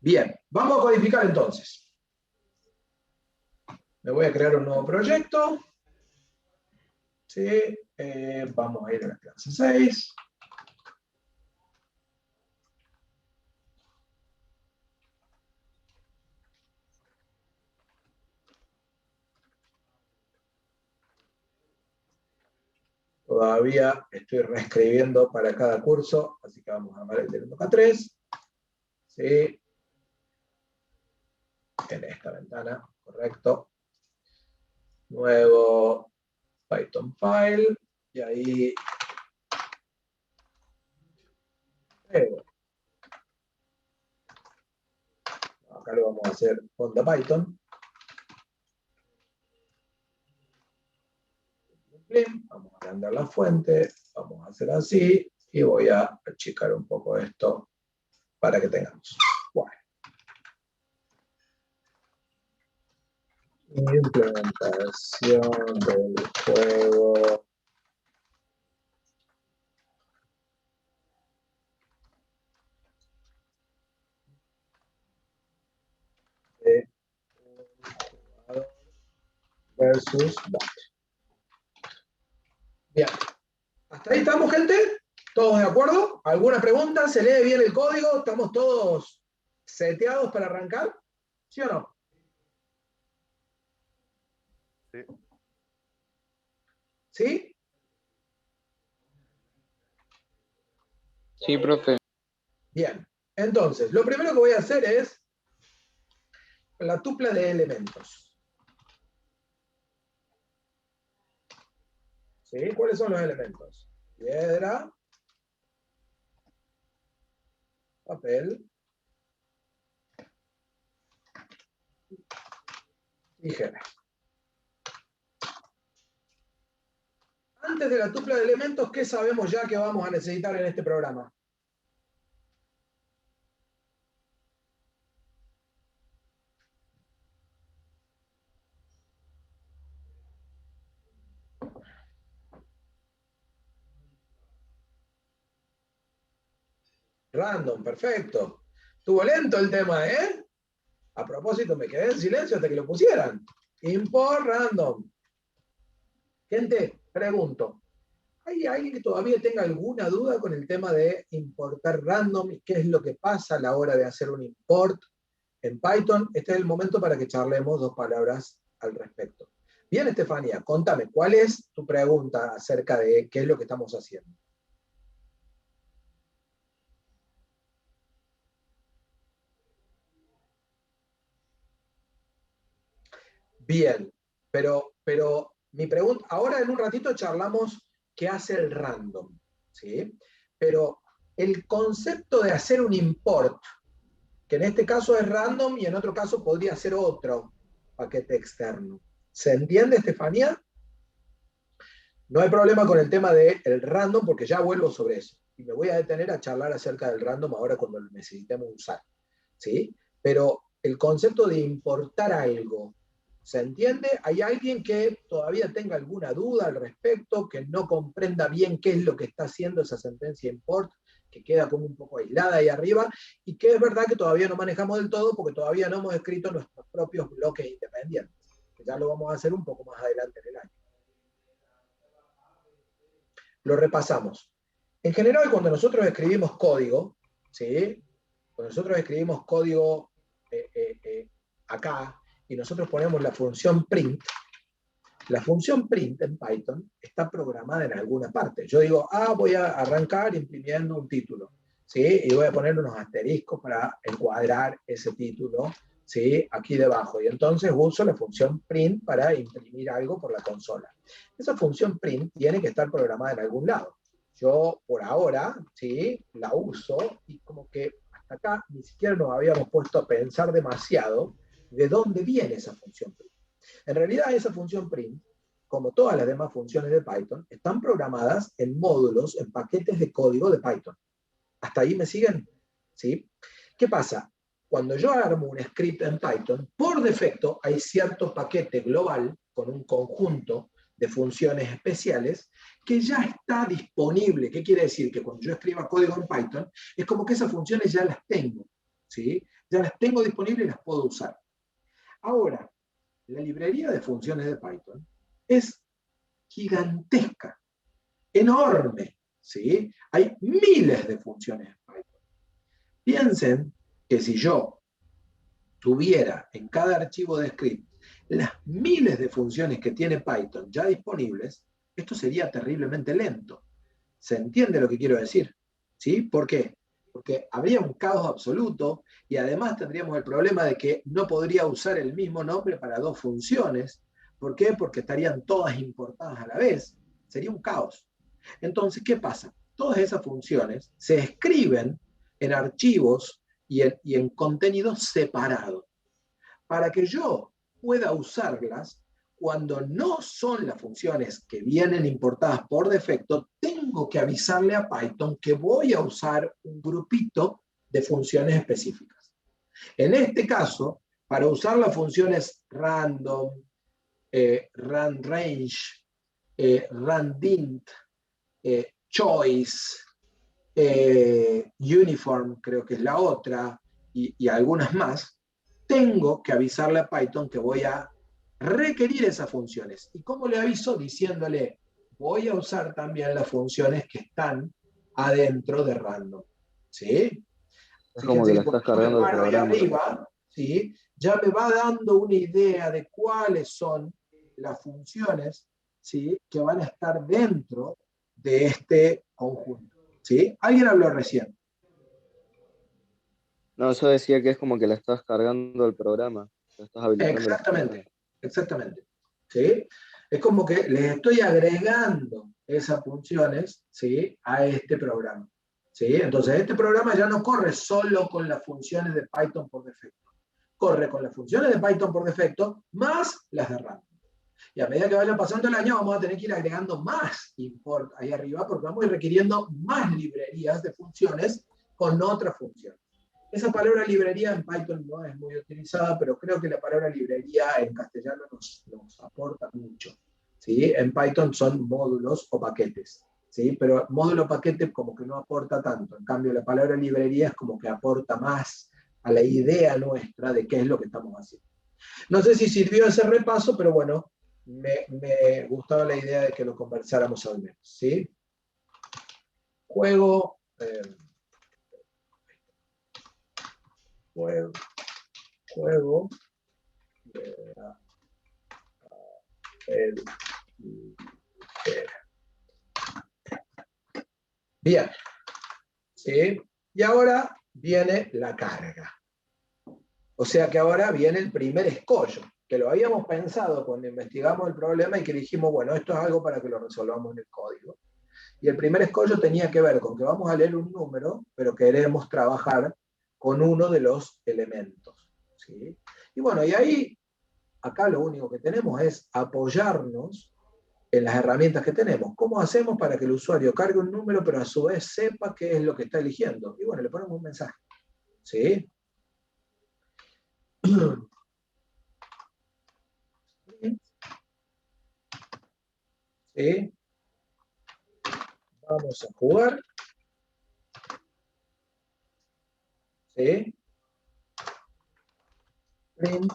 Bien, vamos a codificar entonces. Me voy a crear un nuevo proyecto. ¿Sí? Vamos a ir a la clase 6. Todavía estoy reescribiendo para cada curso, así que vamos a ver el de toca 3. ¿Sí? En esta ventana, correcto. Nuevo Python file, y ahí acá lo vamos a hacer con Python. Vamos a agrandar la fuente, vamos a hacer así, y voy a achicar un poco esto para que tengamos. Bueno. Implementación del juego. De un jugador versus bot. Bien. ¿Hasta ahí estamos, gente? ¿Todos de acuerdo? ¿Alguna pregunta? ¿Se lee bien el código? ¿Estamos todos seteados para arrancar? ¿Sí o no? Sí. ¿Sí? Sí, profe. Bien. Entonces, lo primero que voy a hacer es la tupla de elementos. ¿Sí? ¿Cuáles son los elementos? Piedra, papel, tijera. Antes de la tupla de elementos, ¿qué sabemos ya que vamos a necesitar en este programa? Random, perfecto. Estuvo lento el tema, ¿eh? A propósito, me quedé en silencio hasta que lo pusieran. Import random. Gente, pregunto, ¿hay alguien que todavía tenga alguna duda con el tema de importar random y qué es lo que pasa a la hora de hacer un import en Python? Este es el momento para que charlemos 2 palabras al respecto. Bien, Estefanía, contame, ¿cuál es tu pregunta acerca de qué es lo que estamos haciendo? Bien, pero mi pregunta, ahora en un ratito charlamos qué hace el random, ¿sí? Pero el concepto de hacer un import, que en este caso es random y en otro caso podría ser otro paquete externo. ¿Se entiende, Estefanía? No hay problema con el tema del random, porque ya vuelvo sobre eso. Y me voy a detener a charlar acerca del random ahora cuando lo necesitemos usar. ¿Sí? Pero el concepto de importar algo, ¿se entiende? ¿Hay alguien que todavía tenga alguna duda al respecto, que no comprenda bien qué es lo que está haciendo esa sentencia import, que queda como un poco aislada ahí arriba, y que es verdad que todavía no manejamos del todo porque todavía no hemos escrito nuestros propios bloques independientes? Que ya lo vamos a hacer un poco más adelante en el año. Lo repasamos. En general, cuando nosotros escribimos código, ¿sí? Cuando nosotros escribimos código acá, y nosotros ponemos la función print en Python está programada en alguna parte. Yo digo, voy a arrancar imprimiendo un título, ¿sí? Y voy a poner unos asteriscos para encuadrar ese título, ¿sí? Aquí debajo. Y entonces uso la función print para imprimir algo por la consola. Esa función print tiene que estar programada en algún lado. Yo, por ahora, ¿sí? La uso y como que hasta acá ni siquiera nos habíamos puesto a pensar demasiado de dónde viene esa función print. En realidad, esa función print, como todas las demás funciones de Python, están programadas en módulos, en paquetes de código de Python. ¿Hasta ahí me siguen? ¿Sí? ¿Qué pasa? Cuando yo armo un script en Python, por defecto hay cierto paquete global con un conjunto de funciones especiales que ya está disponible. ¿Qué quiere decir? Que cuando yo escriba código en Python, es como que esas funciones ya las tengo, ¿sí? Ya las tengo disponibles y las puedo usar. Ahora, la librería de funciones de Python es gigantesca, enorme, ¿sí? Hay miles de funciones en Python. Piensen que si yo tuviera en cada archivo de script las miles de funciones que tiene Python ya disponibles, esto sería terriblemente lento. ¿Se entiende lo que quiero decir? ¿Sí? ¿Por qué? Porque habría un caos absoluto y además tendríamos el problema de que no podría usar el mismo nombre para dos funciones. ¿Por qué? Porque estarían todas importadas a la vez. Sería un caos. Entonces, ¿qué pasa? Todas esas funciones se escriben en archivos y en contenidos separados para que yo pueda usarlas cuando no son las funciones que vienen importadas por defecto. Tengo que avisarle a Python que voy a usar un grupito de funciones específicas. En este caso, para usar las funciones random, randRange, randint, choice, uniform, creo que es la otra, y algunas más, tengo que avisarle a Python que voy a requerir esas funciones. ¿Y cómo le aviso? Diciéndole, voy a usar también las funciones que están adentro de random. ¿Sí? Es como que la estás cargando el programa. Arriba, ¿sí? Ya me va dando una idea de cuáles son las funciones, ¿sí? Que van a estar dentro de este conjunto. ¿Sí? Alguien habló recién. No, yo decía que es como que la estás cargando el programa. La estás habilitando. Exactamente, exactamente. ¿Sí? Es como que les estoy agregando esas funciones, ¿sí? A este programa. ¿Sí? Entonces, este programa ya no corre solo con las funciones de Python por defecto. Corre con las funciones de Python por defecto más las de random. Y a medida que vaya pasando el año, vamos a tener que ir agregando más import ahí arriba, porque vamos a ir requiriendo más librerías de funciones con otras funciones. Esa palabra librería en Python no es muy utilizada, pero creo que la palabra librería en castellano nos aporta mucho. ¿Sí? En Python son módulos o paquetes, ¿sí? Pero módulo o paquete como que no aporta tanto. En cambio, la palabra librería es como que aporta más a la idea nuestra de qué es lo que estamos haciendo. No sé si sirvió ese repaso, pero bueno, me gustaba la idea de que lo conversáramos al menos. ¿Sí? Juego... juego bien, ¿sí? Y ahora viene la carga. O sea que ahora viene el primer escollo, que lo habíamos pensado cuando investigamos el problema y que dijimos, bueno, esto es algo para que lo resolvamos en el código. Y el primer escollo tenía que ver con que vamos a leer un número, pero queremos trabajar con uno de los elementos. ¿Sí? Y bueno, y ahí, acá lo único que tenemos es apoyarnos en las herramientas que tenemos. ¿Cómo hacemos para que el usuario cargue un número, pero a su vez sepa qué es lo que está eligiendo? Y bueno, le ponemos un mensaje. ¿Sí? ¿Sí? Vamos a jugar. ¿Sí? Print.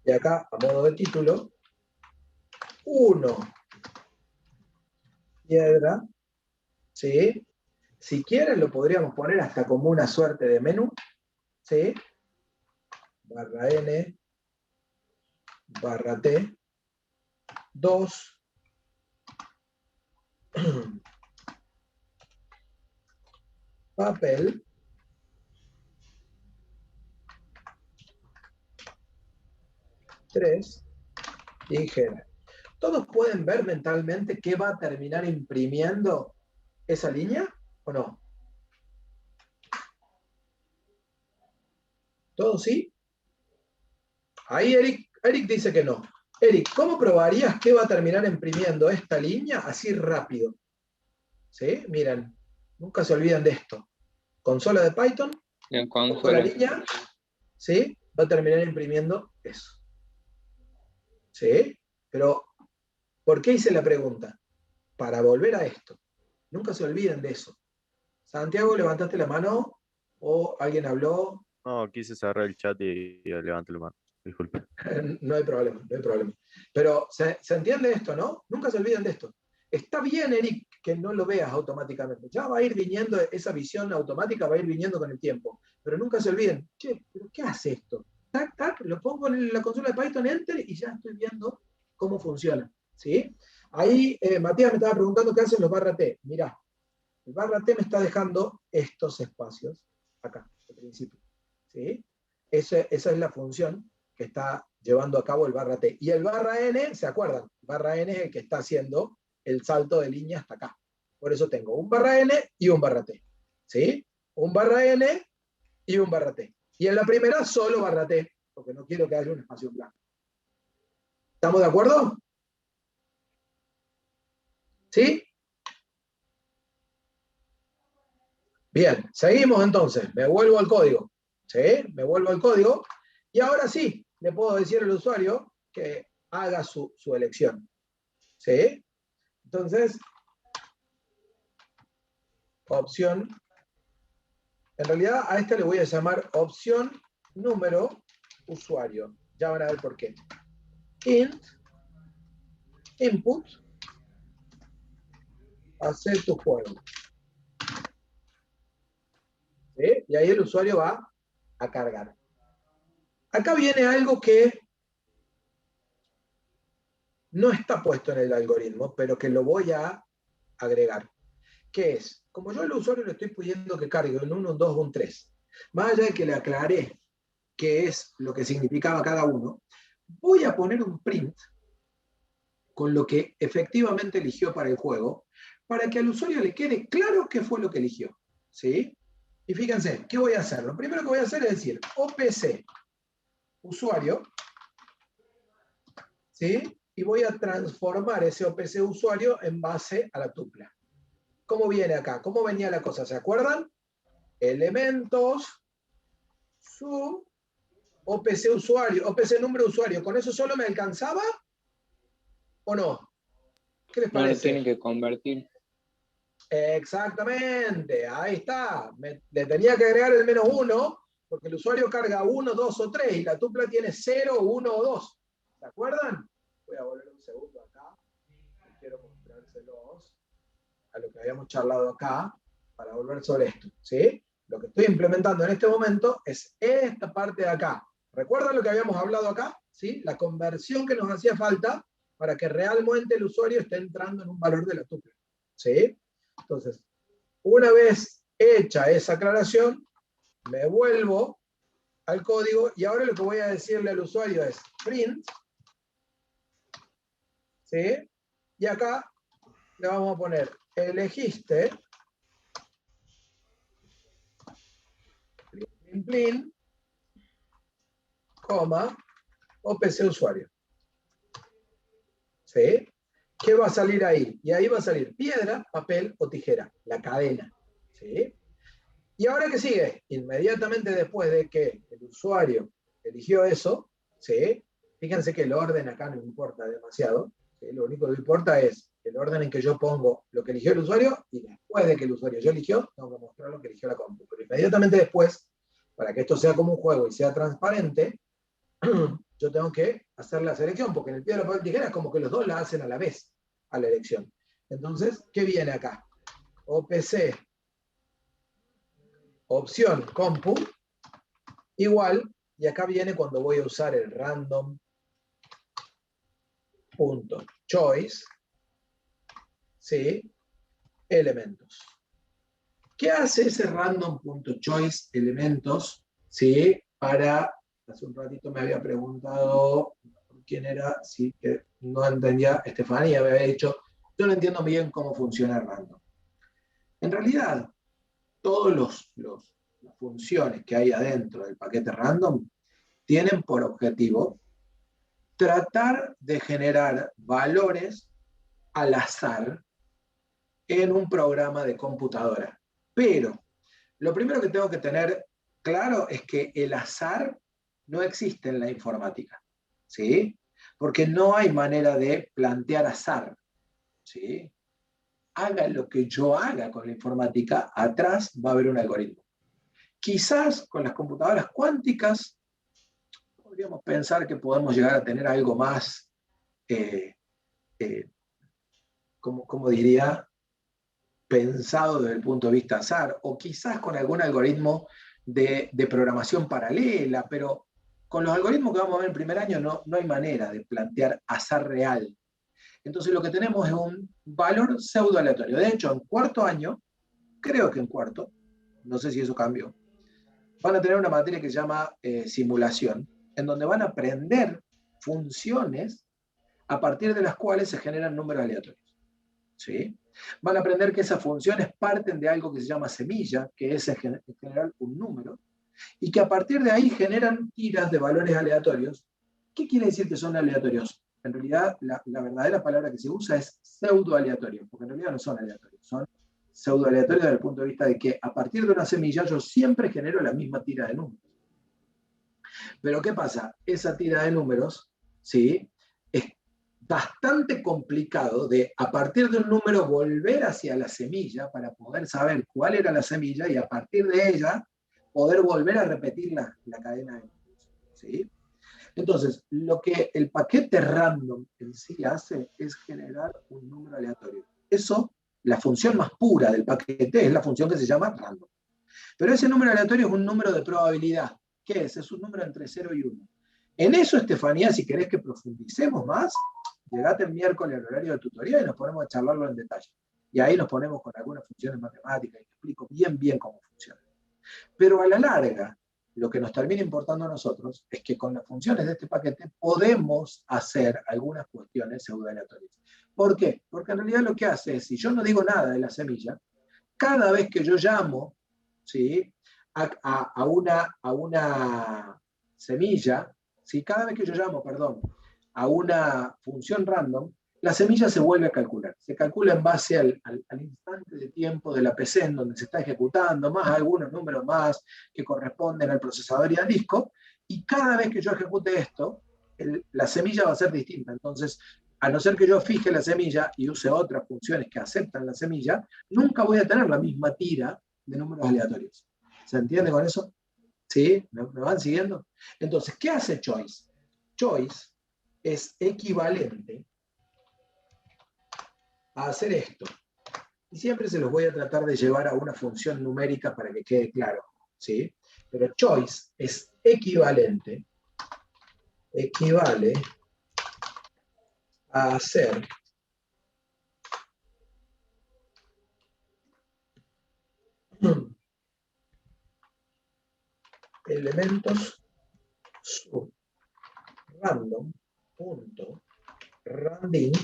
Y acá, a modo de título, 1 piedra. ¿Sí? Si quieren lo podríamos poner hasta como una suerte de menú. ¿Sí? Barra N, barra T, 2, papel, 3, tijera. ¿Todos pueden ver mentalmente qué va a terminar imprimiendo esa línea o no? ¿Todos sí? Ahí Eric dice que no. Eric, ¿cómo probarías qué va a terminar imprimiendo esta línea así rápido? ¿Sí? Miren, nunca se olviden de esto. Consola de Python, En con la consola. línea, ¿sí? Va a terminar imprimiendo eso. ¿Sí? Pero, ¿por qué hice la pregunta? Para volver a esto. Nunca se olviden de eso. Santiago, ¿levantaste la mano? ¿O alguien habló? No, quise cerrar el chat y levanté la mano. Disculpe. No hay problema, no hay problema. Pero ¿se entiende esto, no? Nunca se olviden de esto. Está bien, Eric, que no lo veas automáticamente. Ya va a ir viniendo, esa visión automática va a ir viniendo con el tiempo. Pero nunca se olviden, che, ¿pero qué hace esto? Tac, tac, lo pongo en la consola de Python, Enter, y ya estoy viendo cómo funciona. ¿Sí? Ahí Matías me estaba preguntando qué hacen los barra T. Mirá, el barra T me está dejando estos espacios acá, al principio. ¿Sí? Esa es la función que está llevando a cabo el barra T. Y el barra N, ¿se acuerdan? Barra N es el que está haciendo el salto de línea hasta acá. Por eso tengo un barra N y un barra T. ¿Sí? Un barra N y un barra T. Y en la primera solo barra T, porque no quiero que haya un espacio en blanco. ¿Estamos de acuerdo? ¿Sí? Bien, seguimos entonces. Me vuelvo al código. ¿Sí? Me vuelvo al código. Y ahora sí, le puedo decir al usuario que haga su elección. ¿Sí? Entonces, opción. En realidad a esta le voy a llamar opción número usuario. Ya van a ver por qué. Int, input, hacer tu juego. ¿Sí? Y ahí el usuario va a cargar. Acá viene algo que no está puesto en el algoritmo, pero que lo voy a agregar. ¿Qué es? Como yo al usuario le estoy pidiendo que cargue un 1, un 2, un 3, más allá de que le aclaré qué es lo que significaba cada uno, voy a poner un print con lo que efectivamente eligió para el juego, para que al usuario le quede claro qué fue lo que eligió. ¿Sí? Y fíjense, ¿qué voy a hacer? Lo primero que voy a hacer es decir, OPC, usuario, ¿sí? Y voy a transformar ese OPC usuario en base a la tupla. ¿Cómo viene acá? ¿Cómo venía la cosa? ¿Se acuerdan? Elementos, sub, OPC usuario, OPC número de usuario. ¿Con eso solo me alcanzaba? ¿O no? ¿Qué les No lo parece? tienen que convertir. Exactamente, ahí está. Le tenía que agregar el -1, porque el usuario carga 1, 2 o 3, y la tupla tiene 0, 1 o 2. ¿Se acuerdan? Voy a volver un segundo acá. Quiero mostrárselos a lo que habíamos charlado acá, para volver sobre esto. ¿Sí? Lo que estoy implementando en este momento es esta parte de acá. ¿Recuerdan lo que habíamos hablado acá? ¿Sí? La conversión que nos hacía falta para que realmente el usuario esté entrando en un valor de la tupla. ¿Sí? Entonces, una vez hecha esa aclaración, me vuelvo al código y ahora lo que voy a decirle al usuario es print, ¿sí? Y acá le vamos a poner elegiste print, coma, OPC usuario. ¿Sí? ¿Qué va a salir ahí? Y ahí va a salir piedra, papel o tijera, la cadena. ¿Sí? ¿Y ahora qué sigue? Inmediatamente después de que el usuario eligió eso, ¿sí? Fíjense que el orden acá no importa demasiado, ¿sí? Lo único que importa es el orden en que yo pongo lo que eligió el usuario y después de que el usuario ya eligió, tengo que mostrar lo que eligió la compu. Pero inmediatamente después, para que esto sea como un juego y sea transparente, yo tengo que hacer la selección, porque en el piedra, papel, tijera es como que los dos la hacen a la vez, a la elección. Entonces, ¿qué viene acá? OPC, opción compu, igual, y acá viene cuando voy a usar el random.choice, ¿sí? Elementos. ¿Qué hace ese random.choice elementos? ¿Sí? Para, hace un ratito me había preguntado quién era, sí, que no entendía, Estefanía me había dicho, yo no entiendo bien cómo funciona el random. En realidad, todas las funciones que hay adentro del paquete random tienen por objetivo tratar de generar valores al azar en un programa de computadora. Pero lo primero que tengo que tener claro es que el azar no existe en la informática, ¿sí? Porque no hay manera de plantear azar, ¿sí? Haga lo que yo haga con la informática, atrás va a haber un algoritmo. Quizás con las computadoras cuánticas podríamos pensar que podemos llegar a tener algo más, como diría, pensado desde el punto de vista azar, o quizás con algún algoritmo de programación paralela, pero con los algoritmos que vamos a ver en primer año no hay manera de plantear azar real. Entonces lo que tenemos es un valor pseudo aleatorio. De hecho, en cuarto año, creo que en cuarto, no sé si eso cambió, van a tener una materia que se llama simulación, en donde van a aprender funciones a partir de las cuales se generan números aleatorios. ¿Sí? Van a aprender que esas funciones parten de algo que se llama semilla, que es en general un número, y que a partir de ahí generan tiras de valores aleatorios. ¿Qué quiere decir que son aleatorios? En realidad, la verdadera palabra que se usa es pseudo aleatorios, porque en realidad no son aleatorios, son pseudo aleatorios desde el punto de vista de que a partir de una semilla yo siempre genero la misma tira de números. Pero ¿qué pasa? Esa tira de números, ¿sí? Es bastante complicado de, a partir de un número, volver hacia la semilla para poder saber cuál era la semilla y a partir de ella poder volver a repetir la cadena de números, ¿sí? Entonces, lo que el paquete random en sí hace es generar un número aleatorio. Eso, la función más pura del paquete es la función que se llama random. Pero ese número aleatorio es un número de probabilidad. ¿Qué es? Es un número entre 0 y 1. En eso, Estefanía, si querés que profundicemos más, llegate el miércoles al horario de tutoría y nos ponemos a charlarlo en detalle. Y ahí nos ponemos con algunas funciones matemáticas y te explico bien cómo funciona. Pero a la larga, lo que nos termina importando a nosotros es que con las funciones de este paquete podemos hacer algunas cuestiones pseudo-aleatorias. ¿Por qué? Porque en realidad lo que hace es, si yo no digo nada de la semilla, cada vez que yo llamo, ¿sí? a una semilla, ¿sí? Cada vez que yo llamo, a una función random, la semilla se vuelve a calcular. Se calcula en base al instante de tiempo de la PC en donde se está ejecutando, más algunos números más que corresponden al procesador y al disco, y cada vez que yo ejecute esto, la semilla va a ser distinta. Entonces, a no ser que yo fije la semilla y use otras funciones que aceptan la semilla, nunca voy a tener la misma tira de números aleatorios. ¿Se entiende con eso? ¿Sí? ¿Me van siguiendo? Entonces, ¿qué hace Choice? Choice es equivalente a hacer esto. Y siempre se los voy a tratar de llevar a una función numérica para que quede claro, ¿sí? Pero Choice es equivale a hacer elementos sub random.randint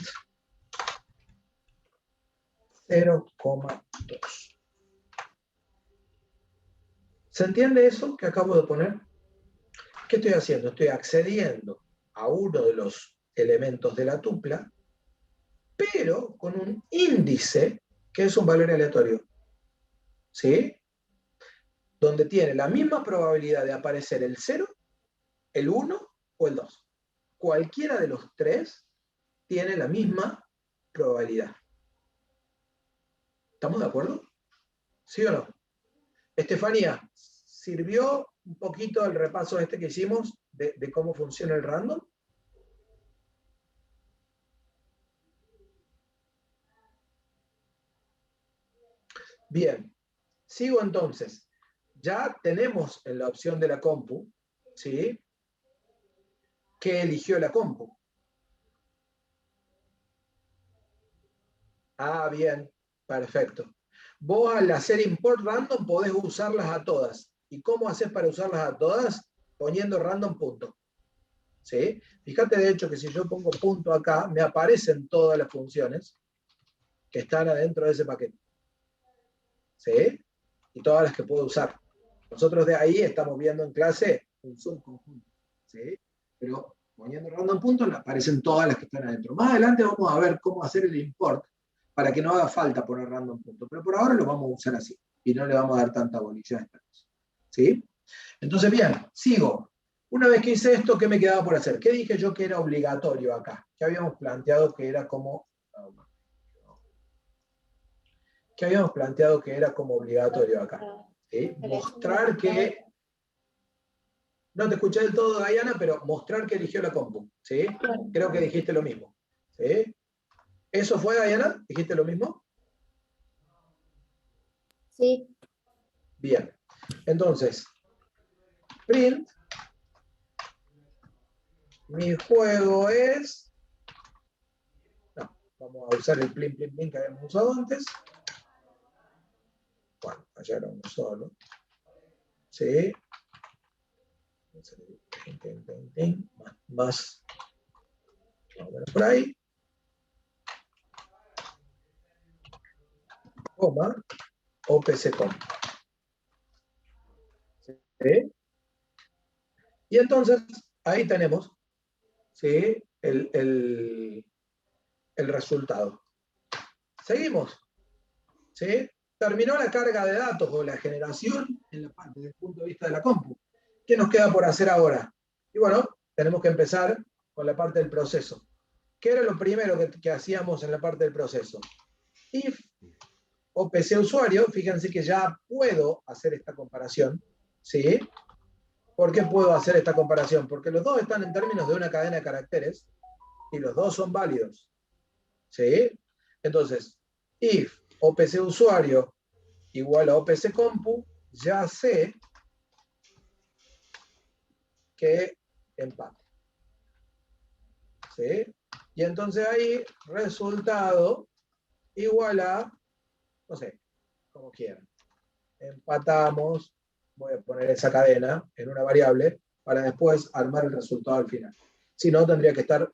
0,2. ¿Se entiende eso que acabo de poner? ¿Qué estoy haciendo? Estoy accediendo a uno de los elementos de la tupla pero con un índice que es un valor aleatorio. ¿Sí? Donde tiene la misma probabilidad de aparecer el 0, el 1 o el 2. Cualquiera de los tres tiene la misma probabilidad. ¿Estamos de acuerdo? ¿Sí o no? Estefanía, ¿sirvió un poquito el repaso este que hicimos de cómo funciona el random? Bien, sigo entonces. Ya tenemos en la opción de la compu, ¿sí? ¿Qué eligió la compu? Ah, bien, perfecto. Vos al hacer import random podés usarlas a todas. ¿Y cómo haces para usarlas a todas? Poniendo random punto. ¿Sí? Fíjate de hecho que si yo pongo punto acá, me aparecen todas las funciones que están adentro de ese paquete. ¿Sí? Y todas las que puedo usar. Nosotros de ahí estamos viendo en clase un subconjunto. ¿Sí? Pero poniendo random punto aparecen todas las que están adentro. Más adelante vamos a ver cómo hacer el import para que no haga falta poner random punto. Pero por ahora lo vamos a usar así. Y no le vamos a dar tanta bolilla a esta cosa. ¿Sí? Entonces, bien, sigo. Una vez que hice esto, ¿qué me quedaba por hacer? ¿Qué dije yo que era obligatorio acá? ¿Qué habíamos planteado que era como... ¿Qué habíamos planteado que era como obligatorio acá? ¿Sí? Mostrar que... No te escuché del todo, Diana, pero mostrar que eligió la compu. ¿Sí? Creo que dijiste lo mismo. ¿Sí? ¿Eso fue, Diana? ¿Dijiste lo mismo? Sí. Bien. Entonces, print, mi juego es... No, vamos a usar el plin, plin, plin que habíamos usado antes. Bueno, allá era uno solo. ¿Sí? Más. Vamos a ver por ahí. Coma. OPC.com. ¿Sí? Y entonces, ahí tenemos, ¿sí? el resultado. Seguimos. ¿Sí? Terminó la carga de datos o la generación en la parte desde el punto de vista de la compu. ¿Qué nos queda por hacer ahora? Y bueno, tenemos que empezar con la parte del proceso. ¿Qué era lo primero que hacíamos en la parte del proceso? If OPC usuario, fíjense que ya puedo hacer esta comparación. ¿Sí? ¿Por qué puedo hacer esta comparación? Porque los dos están en términos de una cadena de caracteres y los dos son válidos. ¿Sí? Entonces, if OPC usuario igual a OPC compu, ya sé que empate. ¿Sí? Y entonces ahí, resultado igual a, no sé, como quieran. Empatamos, voy a poner esa cadena en una variable para después armar el resultado al final. Si no, tendría que estar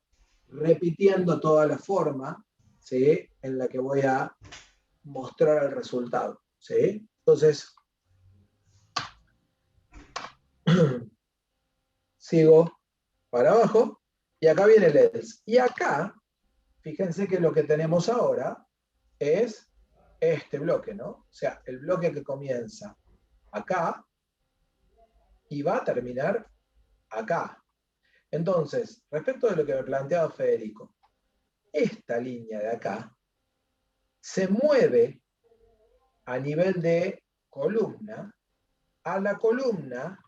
repitiendo toda la forma, ¿sí? En la que voy a mostrar el resultado. ¿Sí? Entonces, sigo para abajo y acá viene el else. Y acá, fíjense que lo que tenemos ahora es este bloque, ¿no? O sea, el bloque que comienza acá y va a terminar acá. Entonces, respecto de lo que me planteaba Federico, esta línea de acá se mueve a nivel de columna a la columna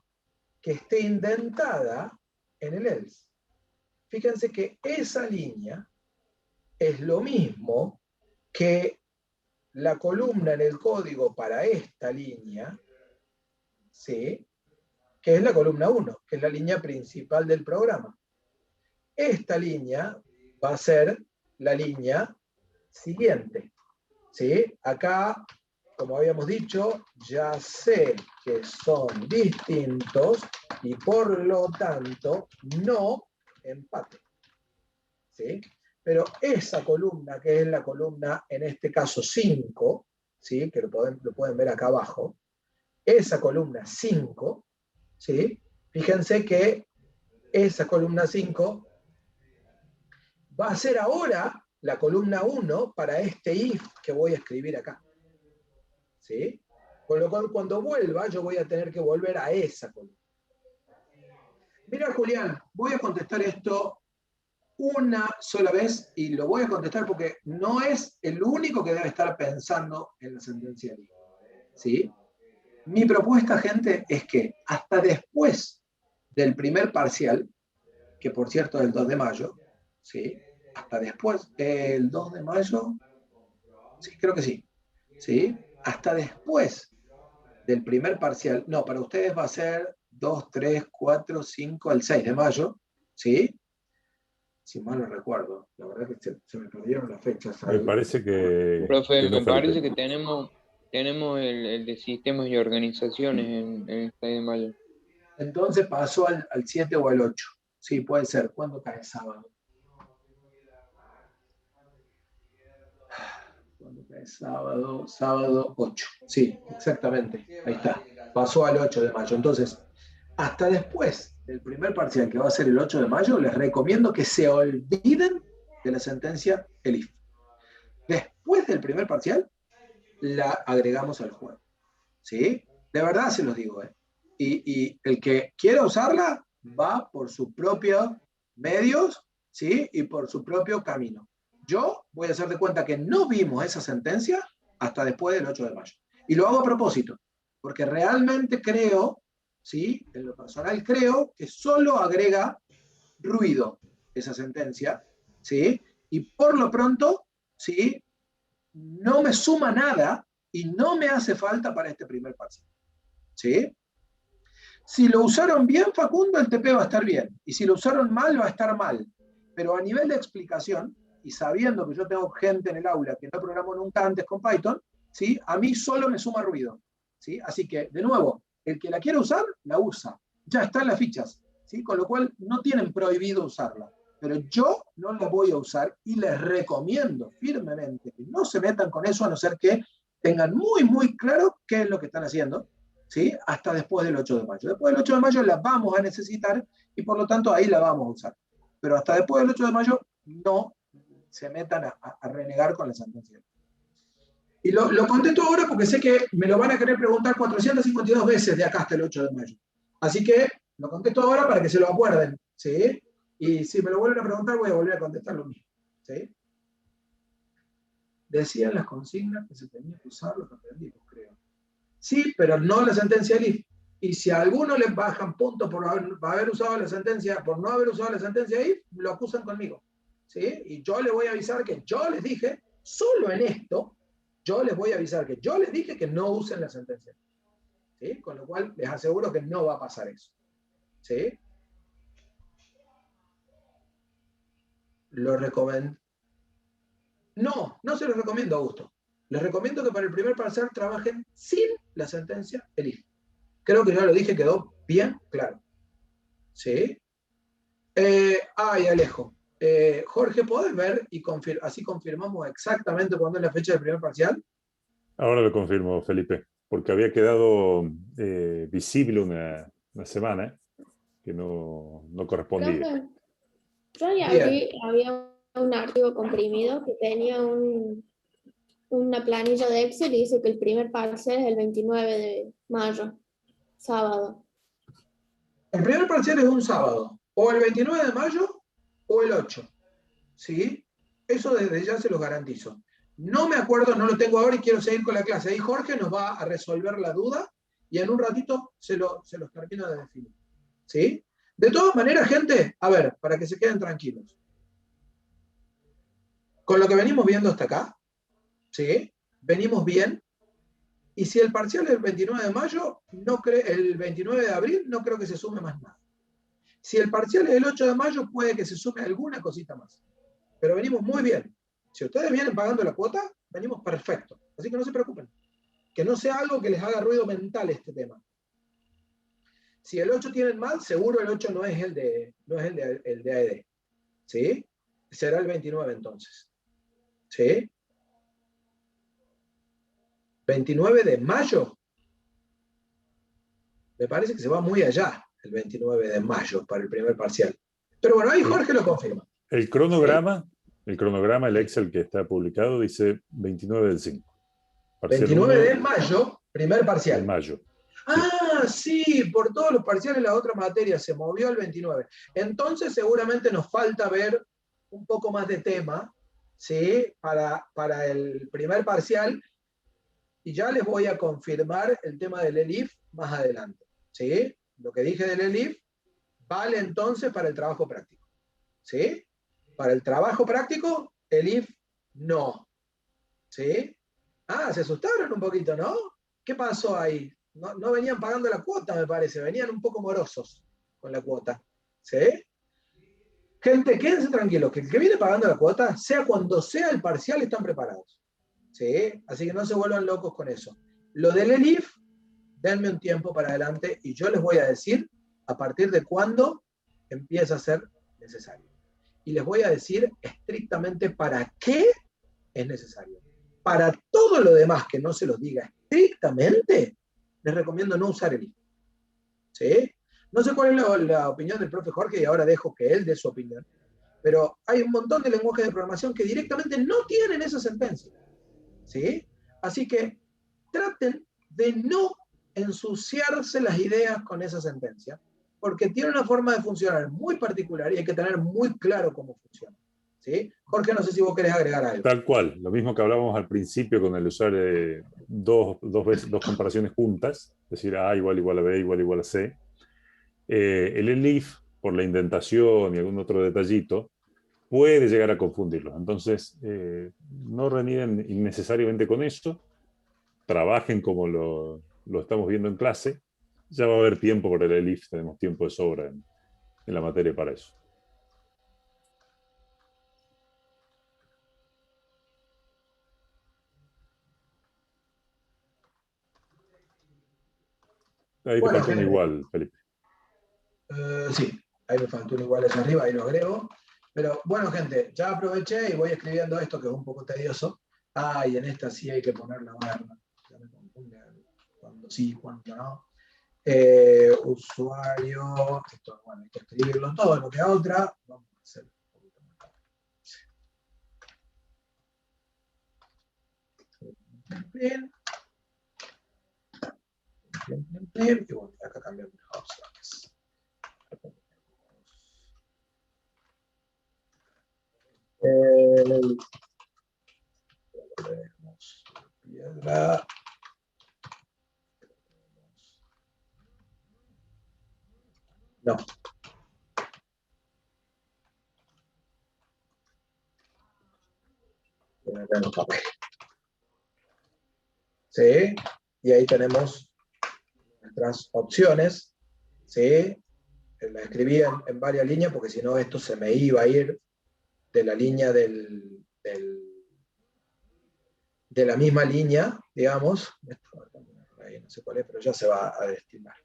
que esté indentada en el else. Fíjense que esa línea es lo mismo que la columna en el código para esta línea, ¿sí? Que es la columna 1, que es la línea principal del programa. Esta línea va a ser la línea siguiente. ¿Sí? Acá, como habíamos dicho, ya sé que son distintos y por lo tanto no empate. ¿Sí? Pero esa columna, que es la columna, en este caso 5, ¿sí? Que lo pueden ver acá abajo, esa columna 5, ¿sí? Fíjense que esa columna 5 va a ser ahora la columna 1 para este if que voy a escribir acá. ¿Sí? Con lo cual, cuando vuelva, yo voy a tener que volver a esa columna. Mira, Julián, voy a contestar esto una sola vez y lo voy a contestar porque no es el único que debe estar pensando en la sentencia de if. ¿Sí? Mi propuesta, gente, es que hasta después del primer parcial, que por cierto es el 2 de mayo, ¿sí? Hasta después, el 2 de mayo, sí, creo que sí, ¿sí? Hasta después del primer parcial, no, para ustedes va a ser 2, 3, 4, 5, el 6 de mayo, ¿sí? Si mal no recuerdo, la verdad que se me perdieron las fechas. Me parece que... Profe, que no, me parece Felipe. que tenemos el de sistemas y organizaciones en el 6 de mayo. Entonces pasó al 7 o al 8. Sí, puede ser. ¿Cuándo cae sábado? ¿Cuándo cae sábado? Sábado 8. Sí, exactamente. Ahí está. Pasó al 8 de mayo. Entonces, hasta después del primer parcial, que va a ser el 8 de mayo, les recomiendo que se olviden de la sentencia ELIF. Después del primer parcial, la agregamos al juego. ¿Sí? De verdad se los digo, ¿eh? Y el que quiera usarla va por sus propios medios, ¿sí? Y por su propio camino. Yo voy a hacer de cuenta que no vimos esa sentencia hasta después del 8 de mayo. Y lo hago a propósito, porque realmente creo, ¿sí? En lo personal creo que solo agrega ruido esa sentencia, ¿sí? Y por lo pronto, ¿sí? No me suma nada y no me hace falta para este primer parcial. ¿Sí? Si lo usaron bien, Facundo, el TP va a estar bien. Y si lo usaron mal, va a estar mal. Pero a nivel de explicación, y sabiendo que yo tengo gente en el aula que no programó nunca antes con Python, ¿sí? A mí solo me suma ruido. ¿Sí? Así que, de nuevo, el que la quiera usar, la usa. Ya está en las fichas. ¿Sí? Con lo cual, no tienen prohibido usarla. Pero yo no la voy a usar y les recomiendo firmemente que no se metan con eso a no ser que tengan muy, muy claro qué es lo que están haciendo, ¿sí? Hasta después del 8 de mayo. Después del 8 de mayo la vamos a necesitar y por lo tanto ahí la vamos a usar. Pero hasta después del 8 de mayo no se metan a renegar con la sentencia. Y lo contesto ahora porque sé que me lo van a querer preguntar 452 veces de acá hasta el 8 de mayo. Así que lo contesto ahora para que se lo acuerden, ¿sí? Y si me lo vuelven a preguntar, voy a volver a contestar lo mismo. ¿Sí? Decían las consignas que se tenía que usar lo que aprendimos, creo. Sí, pero no la sentencia ELIF. Y si a alguno les bajan puntos por haber usado la sentencia, por no haber usado la sentencia ELIF, lo acusan conmigo. ¿Sí? Y yo les voy a avisar que yo les dije, solo en esto, yo les voy a avisar que yo les dije que no usen la sentencia. ¿Sí? Con lo cual les aseguro que no va a pasar eso. ¿Sí? Lo recomiendo. No, no se los recomiendo, Augusto. Les recomiendo que para el primer parcial trabajen sin la sentencia ELIF. Creo que ya lo dije, quedó bien claro. ¿Sí? Y Alejo. Jorge, ¿podés ver y así confirmamos exactamente cuándo es la fecha del primer parcial? Ahora lo confirmo, Felipe, porque había quedado visible una semana que no correspondía. Profe, yo ahí Bien. había un archivo comprimido que tenía una planilla de Excel y dice que el primer parcial es el 29 de mayo, sábado. El primer parcial es un sábado, o el 29 de mayo o el 8. ¿Sí? Eso desde ya se los garantizo. No me acuerdo, no lo tengo ahora y quiero seguir con la clase. Ahí Jorge nos va a resolver la duda y en un ratito se los termino de definir. ¿Sí? De todas maneras, gente, a ver, para que se queden tranquilos. Con lo que venimos viendo hasta acá, ¿sí? Venimos bien. Y si el parcial es el 29 de mayo, el 29 de abril, no creo que se sume más nada. Si el parcial es el 8 de mayo, puede que se sume alguna cosita más. Pero venimos muy bien. Si ustedes vienen pagando la cuota, venimos perfecto. Así que no se preocupen. Que no sea algo que les haga ruido mental este tema. Si el 8 tienen mal, seguro el 8 no es el de AED. ¿Sí? Será el 29 entonces. ¿Sí? 29 de mayo. Me parece que se va muy allá el 29 de mayo para el primer parcial. Pero bueno, ahí Jorge lo confirma. El cronograma, El cronograma, el Excel que está publicado, dice 29 del 5. Parcial 29 uno de mayo, primer parcial. de mayo. Ah, sí, por todos los parciales la otra materia se movió al 29. Entonces seguramente nos falta ver un poco más de tema, ¿sí? Para el primer parcial, y ya les voy a confirmar el tema del ELIF más adelante, ¿sí? Lo que dije del ELIF vale entonces para el trabajo práctico, ¿sí? Para el trabajo práctico, ELIF no, ¿sí? Ah, se asustaron un poquito, ¿no? ¿Qué pasó ahí? No venían pagando la cuota, me parece, venían un poco morosos con la cuota, ¿sí? Gente, quédense tranquilos, que el que viene pagando la cuota, sea cuando sea el parcial, están preparados, ¿sí? Así que no se vuelvan locos con eso. Lo del ELIF, denme un tiempo para adelante y yo les voy a decir a partir de cuándo empieza a ser necesario. Y les voy a decir estrictamente para qué es necesario. Para todo lo demás que no se los diga estrictamente, les recomiendo no usar ELIF, ¿sí? No sé cuál es la opinión del profe Jorge y ahora dejo que él dé su opinión, pero hay un montón de lenguajes de programación que directamente no tienen esa sentencia, ¿sí? Así que traten de no ensuciarse las ideas con esa sentencia, porque tiene una forma de funcionar muy particular y hay que tener muy claro cómo funciona, ¿sí? Jorge, no sé si vos querés agregar algo. Tal cual, lo mismo que hablábamos al principio con el usar dos comparaciones juntas, es decir, A igual a B igual a C. El ELIF, por la indentación y algún otro detallito, puede llegar a confundirlos. Entonces, no renieguen innecesariamente con eso, trabajen como lo estamos viendo en clase, ya va a haber tiempo para el ELIF, tenemos tiempo de sobra en la materia para eso. Ahí Bueno, te faltó un igual, Felipe. Sí, ahí me faltó un igual hacia arriba, ahí lo agrego. Pero bueno, gente, ya aproveché y voy escribiendo esto que es un poco tedioso. Ah, y en esta sí hay que poner la barra. Ya me confunde cuando sí, cuando no. Usuario, esto, bueno, hay que escribirlo todo, lo que a otra. Vamos a hacer un poquito más. Bien. Y bueno, acá cambiamos las opciones. Piedra. No. ¿Sí? Y ahí tenemos nuestras opciones. ¿Sí? La escribí en varias líneas porque si no esto se me iba a ir de la línea de la misma línea, digamos. Ahí no sé cuál es, pero ya se va a destinar.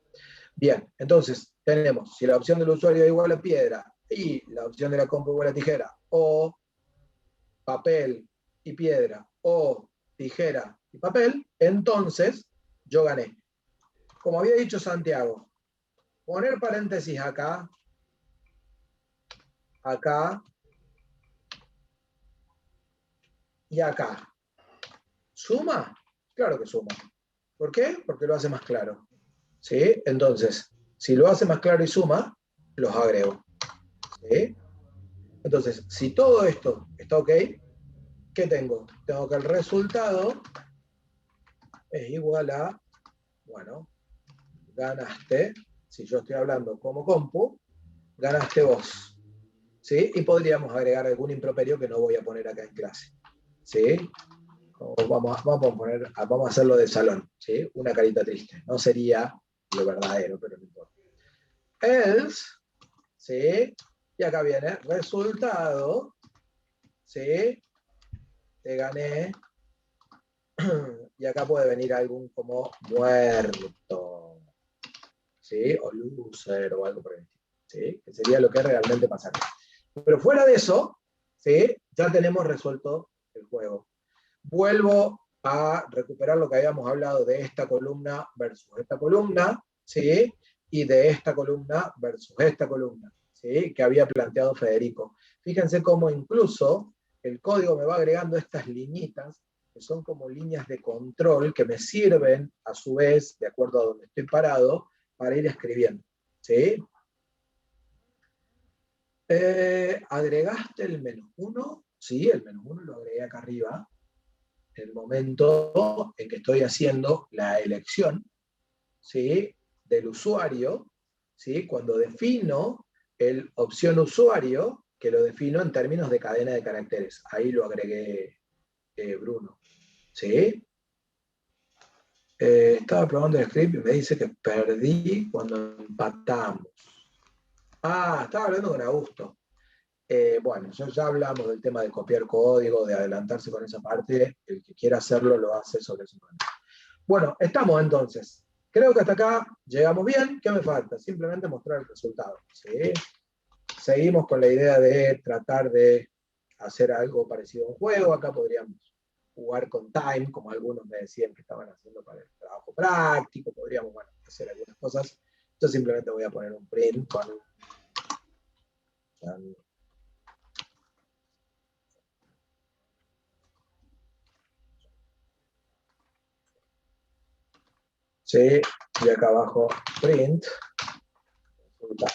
Bien, entonces tenemos, si la opción del usuario es igual a piedra y la opción de la compu igual a tijera, o papel y piedra, o tijera y papel, entonces yo gané. Como había dicho Santiago, poner paréntesis acá, acá y acá. ¿Suma? Claro que suma. ¿Por qué? Porque lo hace más claro. ¿Sí? Entonces, si lo hace más claro y suma, los agrego. ¿Sí? Entonces, si todo esto está ok, ¿qué tengo? Tengo que el resultado es igual a, bueno, ganaste, si yo estoy hablando como compu, ganaste vos. ¿Sí? Y podríamos agregar algún improperio que no voy a poner acá en clase. ¿Sí? Vamos a hacerlo de salón, ¿sí? Una carita triste. No sería lo verdadero, pero no importa. Else, ¿sí? Y acá viene resultado, ¿sí? Te gané. Y acá puede venir algún como muerto, ¿sí? O loser o algo por el estilo, ¿sí? Que sería lo que realmente pasaría. Pero fuera de eso, ¿sí? Ya tenemos resuelto el juego. Vuelvo a recuperar lo que habíamos hablado de esta columna versus esta columna, ¿sí? Y de esta columna versus esta columna, ¿sí? Que había planteado Federico. Fíjense cómo incluso el código me va agregando estas liñitas, que son como líneas de control que me sirven, a su vez, de acuerdo a donde estoy parado, para ir escribiendo. ¿Sí? ¿Agregaste el -1? Sí, el -1 lo agregué acá arriba, en el momento en que estoy haciendo la elección, ¿sí?, del usuario, ¿sí?, cuando defino el opción usuario, que lo defino en términos de cadena de caracteres. Ahí lo agregué, Bruno. ¿Sí? Estaba probando el script y me dice que perdí cuando empatamos. Ah, estaba hablando con Augusto. Bueno, ya hablamos del tema de copiar código, de adelantarse con esa parte. El que quiera hacerlo lo hace sobre ese problema. Bueno, estamos entonces. Creo que hasta acá llegamos bien. ¿Qué me falta? Simplemente mostrar el resultado. ¿Sí? Seguimos con la idea de tratar de hacer algo parecido a un juego. Acá podríamos jugar con time, como algunos me decían que estaban haciendo para el trabajo práctico. Podríamos, bueno, hacer algunas cosas. Yo simplemente voy a poner un print con... ¿Sí? Y acá abajo print resultado.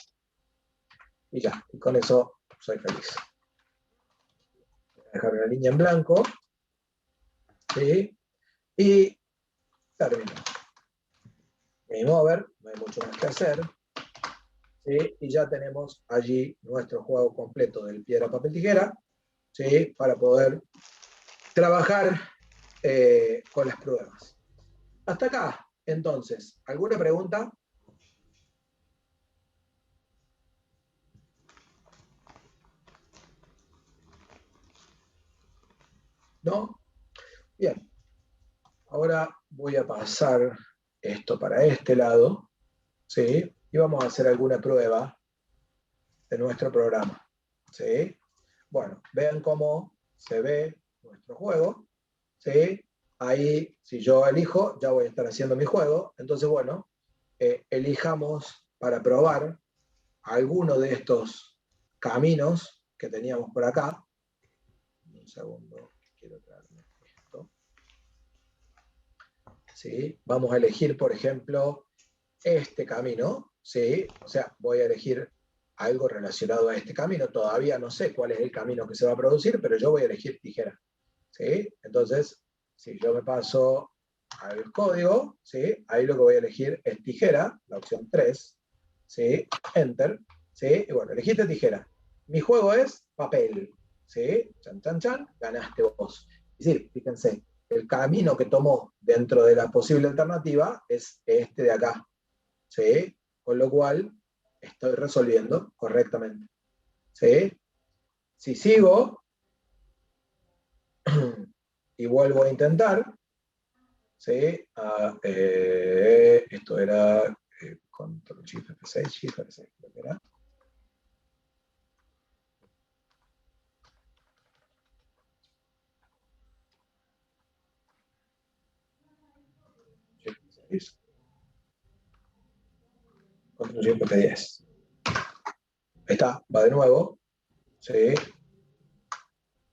Y ya, y con eso soy feliz. Voy a dejar una línea en blanco. ¿Sí? Y termino. Game over, no hay mucho más que hacer. ¿Sí? Y ya tenemos allí nuestro juego completo del piedra, papel, tijera, ¿sí?, para poder trabajar con las pruebas. Hasta acá, entonces, ¿alguna pregunta? ¿No? Bien. Ahora voy a pasar esto para este lado, ¿sí? Y vamos a hacer alguna prueba de nuestro programa, ¿sí? Bueno, vean cómo se ve nuestro juego, ¿sí? Ahí, si yo elijo, ya voy a estar haciendo mi juego. Entonces, bueno, elijamos para probar alguno de estos caminos que teníamos por acá. Un segundo, quiero traerme esto. ¿Sí? Vamos a elegir, por ejemplo, este camino, ¿sí? O sea, voy a elegir algo relacionado a este camino. Todavía no sé cuál es el camino que se va a producir, pero yo voy a elegir tijera, ¿sí? Entonces, si yo me paso al código, ¿sí?, ahí lo que voy a elegir es tijera, la opción 3, ¿sí? Enter, ¿sí? Y bueno, elegiste tijera. Mi juego es papel, ¿sí? Chan, chan, chan, ganaste vos. Es decir, fíjense, el camino que tomó dentro de la posible alternativa es este de acá, ¿sí? Con lo cual, estoy resolviendo correctamente, ¿sí? Si sigo y vuelvo a intentar, ¿sí? Esto era Control Shift F6, Shift F6, creo que era. Shift F6. Control Shift F10. Ahí está, va de nuevo, ¿sí?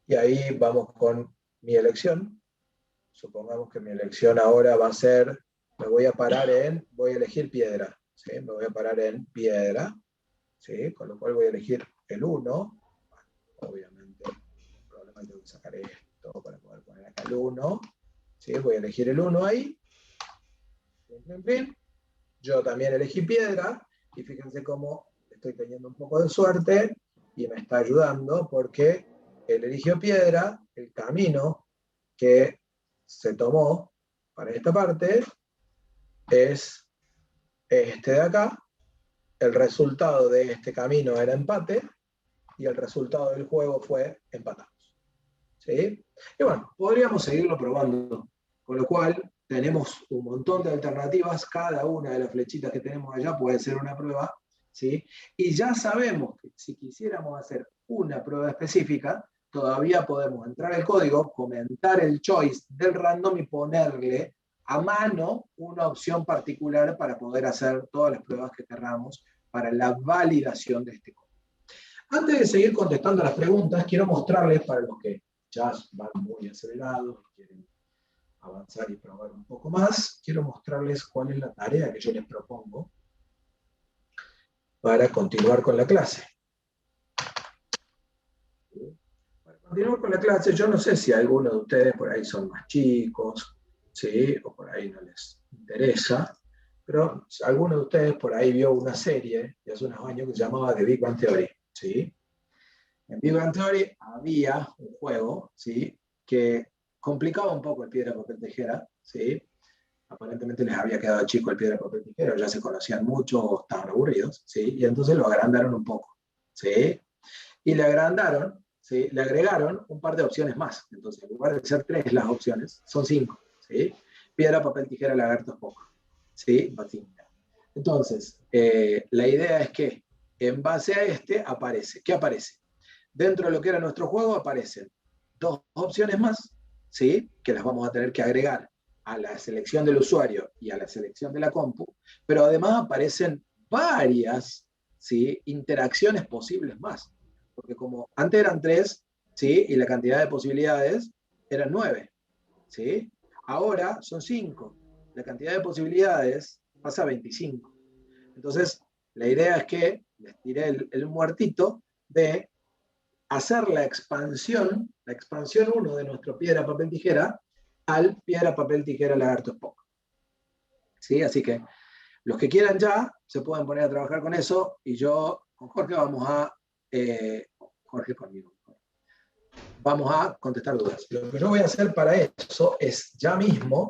Y ahí vamos con mi elección. Supongamos que mi elección ahora va a ser, me voy a parar en, voy a elegir piedra, ¿sí? Me voy a parar en piedra, ¿sí? Con lo cual voy a elegir el 1. Bueno, obviamente, probablemente tengo que sacar esto para poder poner acá el 1. ¿Sí? Voy a elegir el 1 ahí. Yo también elegí piedra, y fíjense cómo estoy teniendo un poco de suerte, y me está ayudando porque él eligió piedra, el camino que se tomó para esta parte es este de acá. El resultado de este camino era empate, y el resultado del juego fue empatamos. ¿Sí? Y bueno, podríamos seguirlo probando, con lo cual tenemos un montón de alternativas. Cada una de las flechitas que tenemos allá puede ser una prueba, ¿sí? Y ya sabemos que si quisiéramos hacer una prueba específica, todavía podemos entrar al código, comentar el choice del random y ponerle a mano una opción particular para poder hacer todas las pruebas que queramos para la validación de este código. Antes de seguir contestando las preguntas, quiero mostrarles, para los que ya van muy acelerados, quieren avanzar y probar un poco más, quiero mostrarles cuál es la tarea que yo les propongo para continuar con la clase. Para continuar con la clase, yo no sé si algunos de ustedes por ahí son más chicos, ¿sí? O por ahí no les interesa, pero alguno de ustedes por ahí vio una serie de hace unos años que se llamaba The Big Bang Theory, ¿sí? En Big Bang Theory había un juego, ¿sí? Que complicaba un poco el piedra, papel, tijera, ¿sí? Aparentemente les había quedado chico el piedra, papel, tijera, ya se conocían mucho o estaban aburridos, ¿sí? Y entonces lo agrandaron un poco, ¿sí? Y le agrandaron, ¿sí? Le agregaron un par de opciones más. Entonces, en lugar de ser 3 las opciones, son 5, ¿sí? Piedra, papel, tijera, lagarto, esponja, ¿sí? Entonces, la idea es que en base a este aparece, ¿qué aparece? Dentro de lo que era nuestro juego aparecen 2 opciones más, ¿sí? Que las vamos a tener que agregar a la selección del usuario y a la selección de la compu, pero además aparecen varias, ¿sí? Interacciones posibles más, porque como antes eran 3, ¿sí? Y la cantidad de posibilidades eran 9, ¿sí? Ahora son 5, la cantidad de posibilidades pasa a 25. Entonces, la idea es que les tiré el muertito de hacer la expansión 1 de nuestro piedra, papel, tijera, al piedra, papel, tijera, lagarto, esponja. ¿Sí? Así que los que quieran ya se pueden poner a trabajar con eso y yo con Jorge vamos a Jorge conmigo. Vamos a contestar dudas. Lo que yo voy a hacer para eso es ya mismo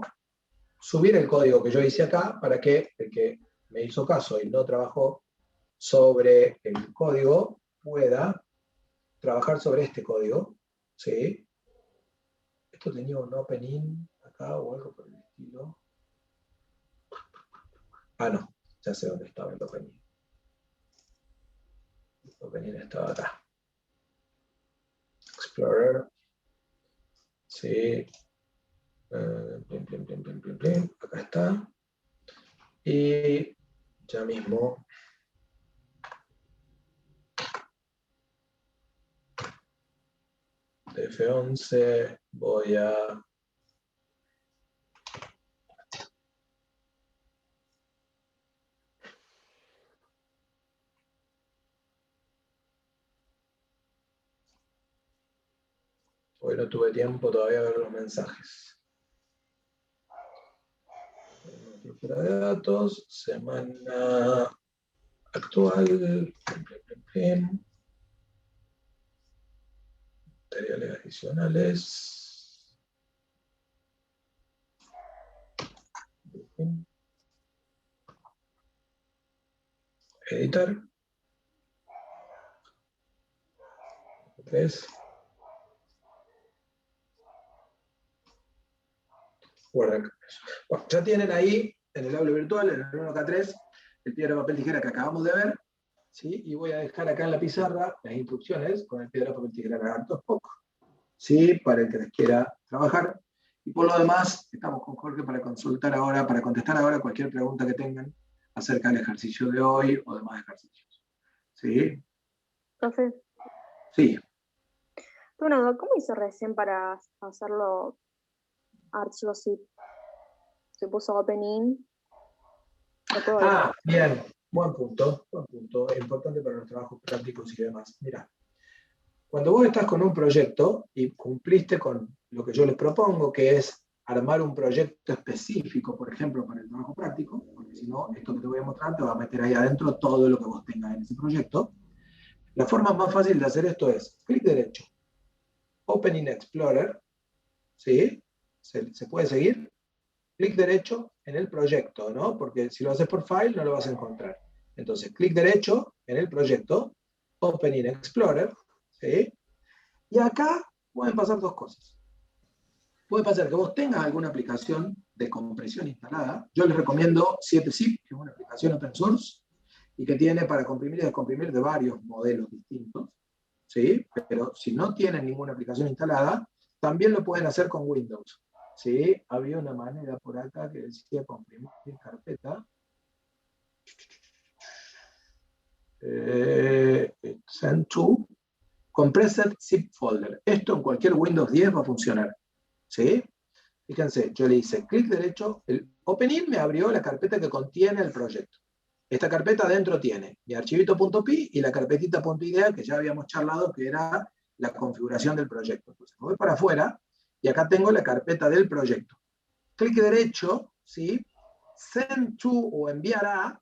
subir el código que yo hice acá para que el que me hizo caso y no trabajó sobre el código pueda trabajar sobre este código, ¿sí? Esto tenía un opening acá o algo por el estilo. Ah, no, ya sé dónde estaba el opening. El opening estaba acá. Explorer. Sí. Acá está. Y ya mismo de F11 voy a hoy no tuve tiempo todavía de ver los mensajes. Estructura de datos, semana actual, materiales adicionales. Editar. 3. Guarda. Bueno, ya tienen ahí en el aula virtual, en el 1K3, el piedra, papel, tijera que acabamos de ver, ¿sí? Y voy a dejar acá en la pizarra las instrucciones con el piedra, papel, tijera, lagarto, esponja, ¿sí? Para el que les quiera trabajar. Y por lo demás, estamos con Jorge para consultar ahora, para contestar ahora cualquier pregunta que tengan acerca del ejercicio de hoy o demás ejercicios. ¿Sí? Profe, Sí. bueno, ¿cómo hizo recién para hacerlo archivo zip? Se puso opening. Ah, bien, buen punto, importante para los trabajos prácticos y demás. Mira, cuando vos estás con un proyecto y cumpliste con lo que yo les propongo, que es armar un proyecto específico, por ejemplo, para el trabajo práctico, porque si no, esto que te voy a mostrar te va a meter ahí adentro todo lo que vos tengas en ese proyecto. La forma más fácil de hacer esto es clic derecho, Opening Explorer, ¿sí? ¿Se puede seguir? Clic derecho en el proyecto, ¿no? Porque si lo haces por file no lo vas a encontrar. Entonces, clic derecho en el proyecto, Opening Explorer, ¿sí? Y acá pueden pasar 2 cosas. Puede pasar que vos tengas alguna aplicación de compresión instalada. Yo les recomiendo 7zip, que es una aplicación open source, y que tiene para comprimir y descomprimir de varios modelos distintos, ¿sí? Pero si no tienen ninguna aplicación instalada, también lo pueden hacer con Windows, ¿sí? Había una manera por acá que decía comprimir carpeta. send to compressed zip folder. Esto en cualquier Windows 10 va a funcionar. ¿Sí? Fíjense, yo le hice clic derecho, el OpenIn me abrió la carpeta que contiene el proyecto. Esta carpeta adentro tiene mi archivito.py y la carpetita .idea que ya habíamos charlado, que era la configuración del proyecto. Entonces me voy para afuera y acá tengo la carpeta del proyecto. Clic derecho, ¿sí? Send to o enviar a,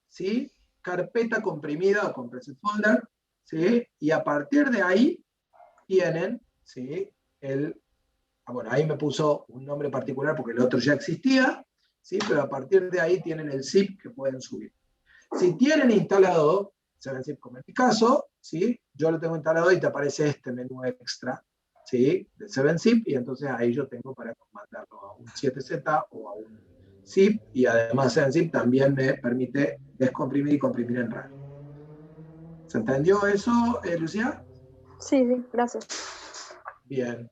¿sí? Carpeta comprimida o compressed folder, ¿sí? Y a partir de ahí tienen, ¿sí? Bueno, ahí me puso un nombre particular porque el otro ya existía, ¿sí? Pero a partir de ahí tienen el zip que pueden subir. Si tienen instalado 7-zip, como en mi caso, ¿sí? Yo lo tengo instalado y te aparece este menú extra, ¿sí? De 7-zip, y entonces ahí yo tengo para mandarlo a un 7Z o a un zip, y además 7-zip también me permite descomprimir y comprimir en RAR. ¿Se entendió eso, Lucía? Sí, sí, gracias. Bien.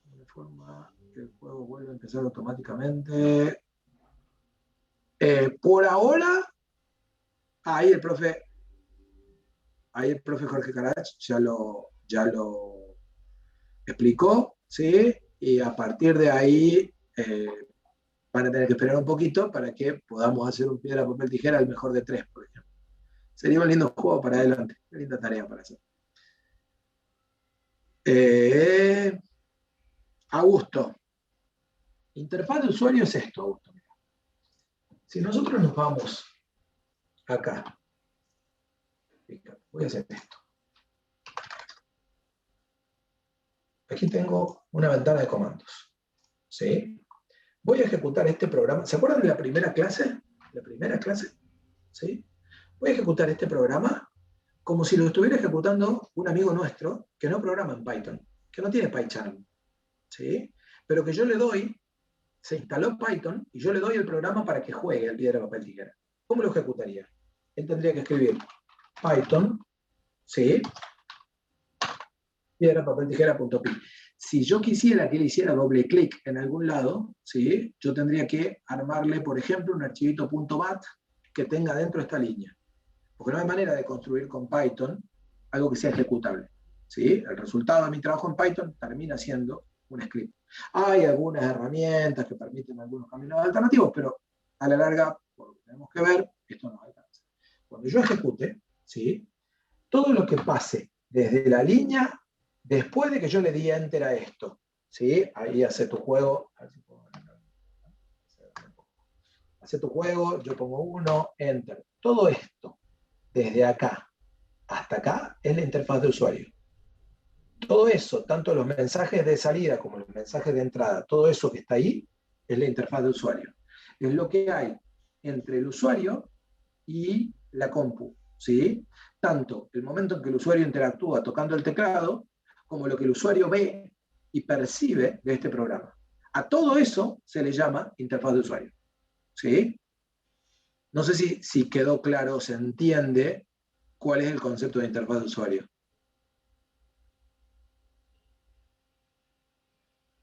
De forma que el juego vuelve a empezar automáticamente. Por ahora, ahí el profe Jorge Carach ya lo explicó, ¿sí? Y a partir de ahí van a tener que esperar un poquito para que podamos hacer un piedra, papel, tijera, el mejor de 3, por ejemplo. Sería un lindo juego para adelante, una linda tarea para hacer. Augusto. Interfaz de usuario es esto, Augusto. Si nosotros nos vamos acá, voy a hacer esto. Aquí tengo una ventana de comandos. ¿Sí? Voy a ejecutar este programa. ¿Se acuerdan de la primera clase? La primera clase. ¿Sí? Voy a ejecutar este programa como si lo estuviera ejecutando un amigo nuestro que no programa en Python, que no tiene PyCharm. ¿Sí? Pero que yo le doy, se instaló Python y yo le doy el programa para que juegue al piedra, papel, tijera. ¿Cómo lo ejecutaría? Él tendría que escribir Python, ¿sí? Piedra, papel, tijera.py. Si yo quisiera que él hiciera doble clic en algún lado, ¿sí? Yo tendría que armarle, por ejemplo, un archivito .bat que tenga dentro esta línea. Porque no hay manera de construir con Python algo que sea ejecutable. ¿Sí? El resultado de mi trabajo en Python termina siendo un script. Hay algunas herramientas que permiten algunos caminos alternativos, pero a la larga, por lo que tenemos que ver, esto nos alcanza. Cuando yo ejecute, ¿sí? Todo lo que pase desde la línea, después de que yo le di enter a esto, ¿sí? Ahí hace tu juego, hace tu juego, yo pongo 1, enter. Todo esto, desde acá hasta acá, es la interfaz de usuario. Todo eso, tanto los mensajes de salida como los mensajes de entrada, todo eso que está ahí, es la interfaz de usuario. Es lo que hay entre el usuario y la compu, ¿sí? Tanto el momento en que el usuario interactúa tocando el teclado, como lo que el usuario ve y percibe de este programa. A todo eso se le llama interfaz de usuario, ¿sí? No sé si quedó claro, se entiende cuál es el concepto de interfaz de usuario.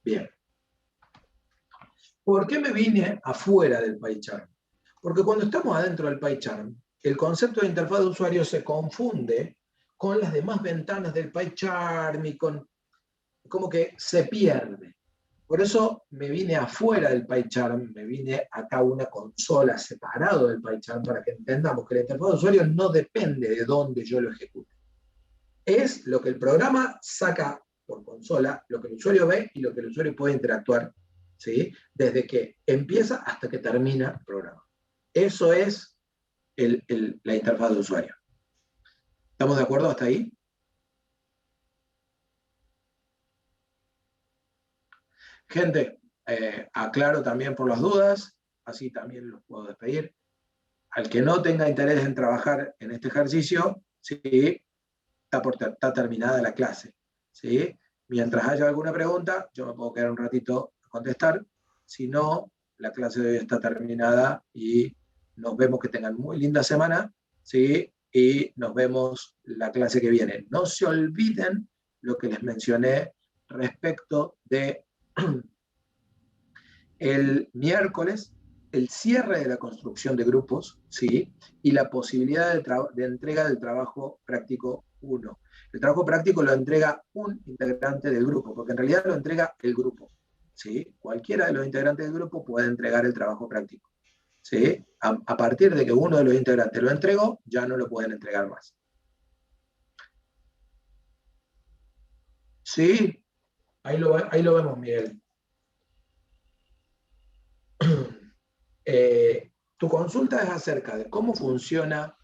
Bien. ¿Por qué me vine afuera del PyCharm? Porque cuando estamos adentro del PyCharm, el concepto de interfaz de usuario se confunde con las demás ventanas del PyCharm y como que se pierde. Por eso me vine afuera del PyCharm, me vine acá a una consola separado del PyCharm para que entendamos que la interfaz de usuario no depende de dónde yo lo ejecute. Es lo que el programa saca por consola, lo que el usuario ve y lo que el usuario puede interactuar, ¿sí? Desde que empieza hasta que termina el programa. Eso es la interfaz de usuario. ¿Estamos de acuerdo hasta ahí? Gente, aclaro también por las dudas, así también los puedo despedir. Al que no tenga interés en trabajar en este ejercicio, ¿sí? Está terminada la clase, ¿sí? Mientras haya alguna pregunta, yo me puedo quedar un ratito a contestar. Si no, la clase de hoy está terminada y nos vemos. Que tengan muy linda semana, ¿sí? Y nos vemos la clase que viene. No se olviden lo que les mencioné respecto de el miércoles, el cierre de la construcción de grupos, ¿sí? Y la posibilidad de entrega del trabajo práctico 1. El trabajo práctico lo entrega un integrante del grupo, porque en realidad lo entrega el grupo, ¿sí? Cualquiera de los integrantes del grupo puede entregar el trabajo práctico, ¿sí? A partir de que uno de los integrantes lo entregó, ya no lo pueden entregar más. ¿Sí? Ahí lo vemos, Miguel. Tu consulta es acerca de cómo funciona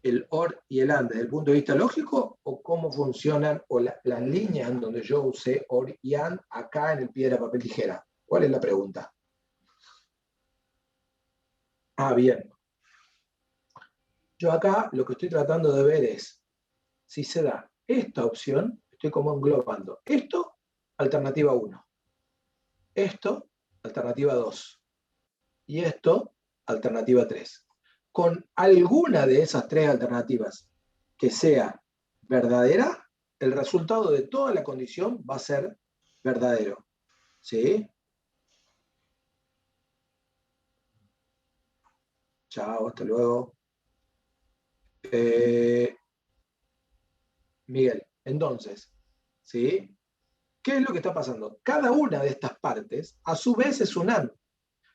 el OR y el AND desde el punto de vista lógico, o cómo funcionan las líneas en donde yo usé OR y AND acá en el piedra, papel, tijera. ¿Cuál es la pregunta? Ah, bien. Yo acá lo que estoy tratando de ver es si se da esta opción, estoy como englobando. Esto, alternativa 1. Esto, alternativa 2. Y esto, alternativa 3. Con alguna de esas tres alternativas que sea verdadera, el resultado de toda la condición va a ser verdadero. ¿Sí? Chao, hasta luego. Miguel, entonces, ¿sí? ¿Qué es lo que está pasando? Cada una de estas partes, a su vez, es un AND.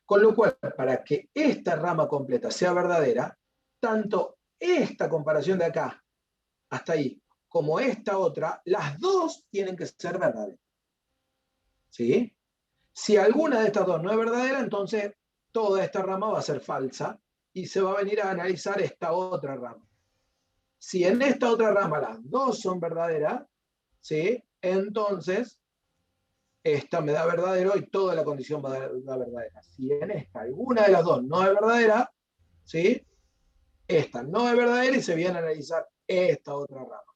Con lo cual, para que esta rama completa sea verdadera, tanto esta comparación de acá hasta ahí, como esta otra, las dos tienen que ser verdaderas. ¿Sí? Si alguna de estas dos no es verdadera, entonces toda esta rama va a ser falsa y se va a venir a analizar esta otra rama. Si en esta otra rama las dos son verdaderas, ¿sí? Entonces esta me da verdadero y toda la condición va a dar verdadera. Si en esta alguna de las dos no es verdadera, ¿sí? Esta no es verdadera y se viene a analizar esta otra rama,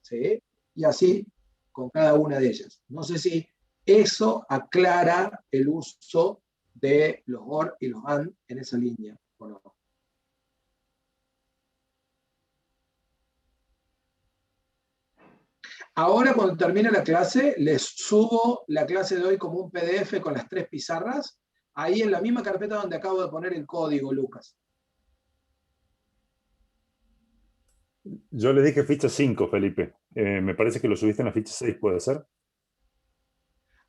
¿sí? Y así con cada una de ellas. No sé si eso aclara el uso de los OR y los AND en esa línea, ¿o no? Ahora, cuando termine la clase, les subo la clase de hoy como un PDF con las 3 pizarras, ahí en la misma carpeta donde acabo de poner el código, Lucas. Yo le dije ficha 5, Felipe. Me parece que lo subiste en la ficha 6, ¿puede ser?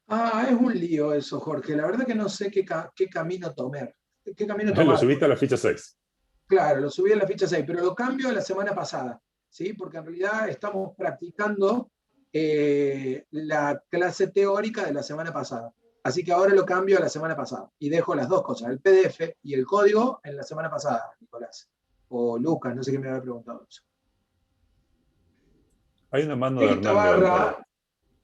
Ah, es un lío eso, Jorge. La verdad que no sé qué camino tomar. ¿Qué camino Lo tomar? subiste a la ficha 6. Claro, lo subí a la ficha 6, pero lo cambio a la semana pasada, ¿sí? Porque en realidad estamos practicando la clase teórica de la semana pasada. Así que ahora lo cambio a la semana pasada y dejo las dos cosas, el PDF y el código en la semana pasada, Nicolás. O Lucas, no sé qué me había preguntado eso. Hay una mano de Hernán levantada.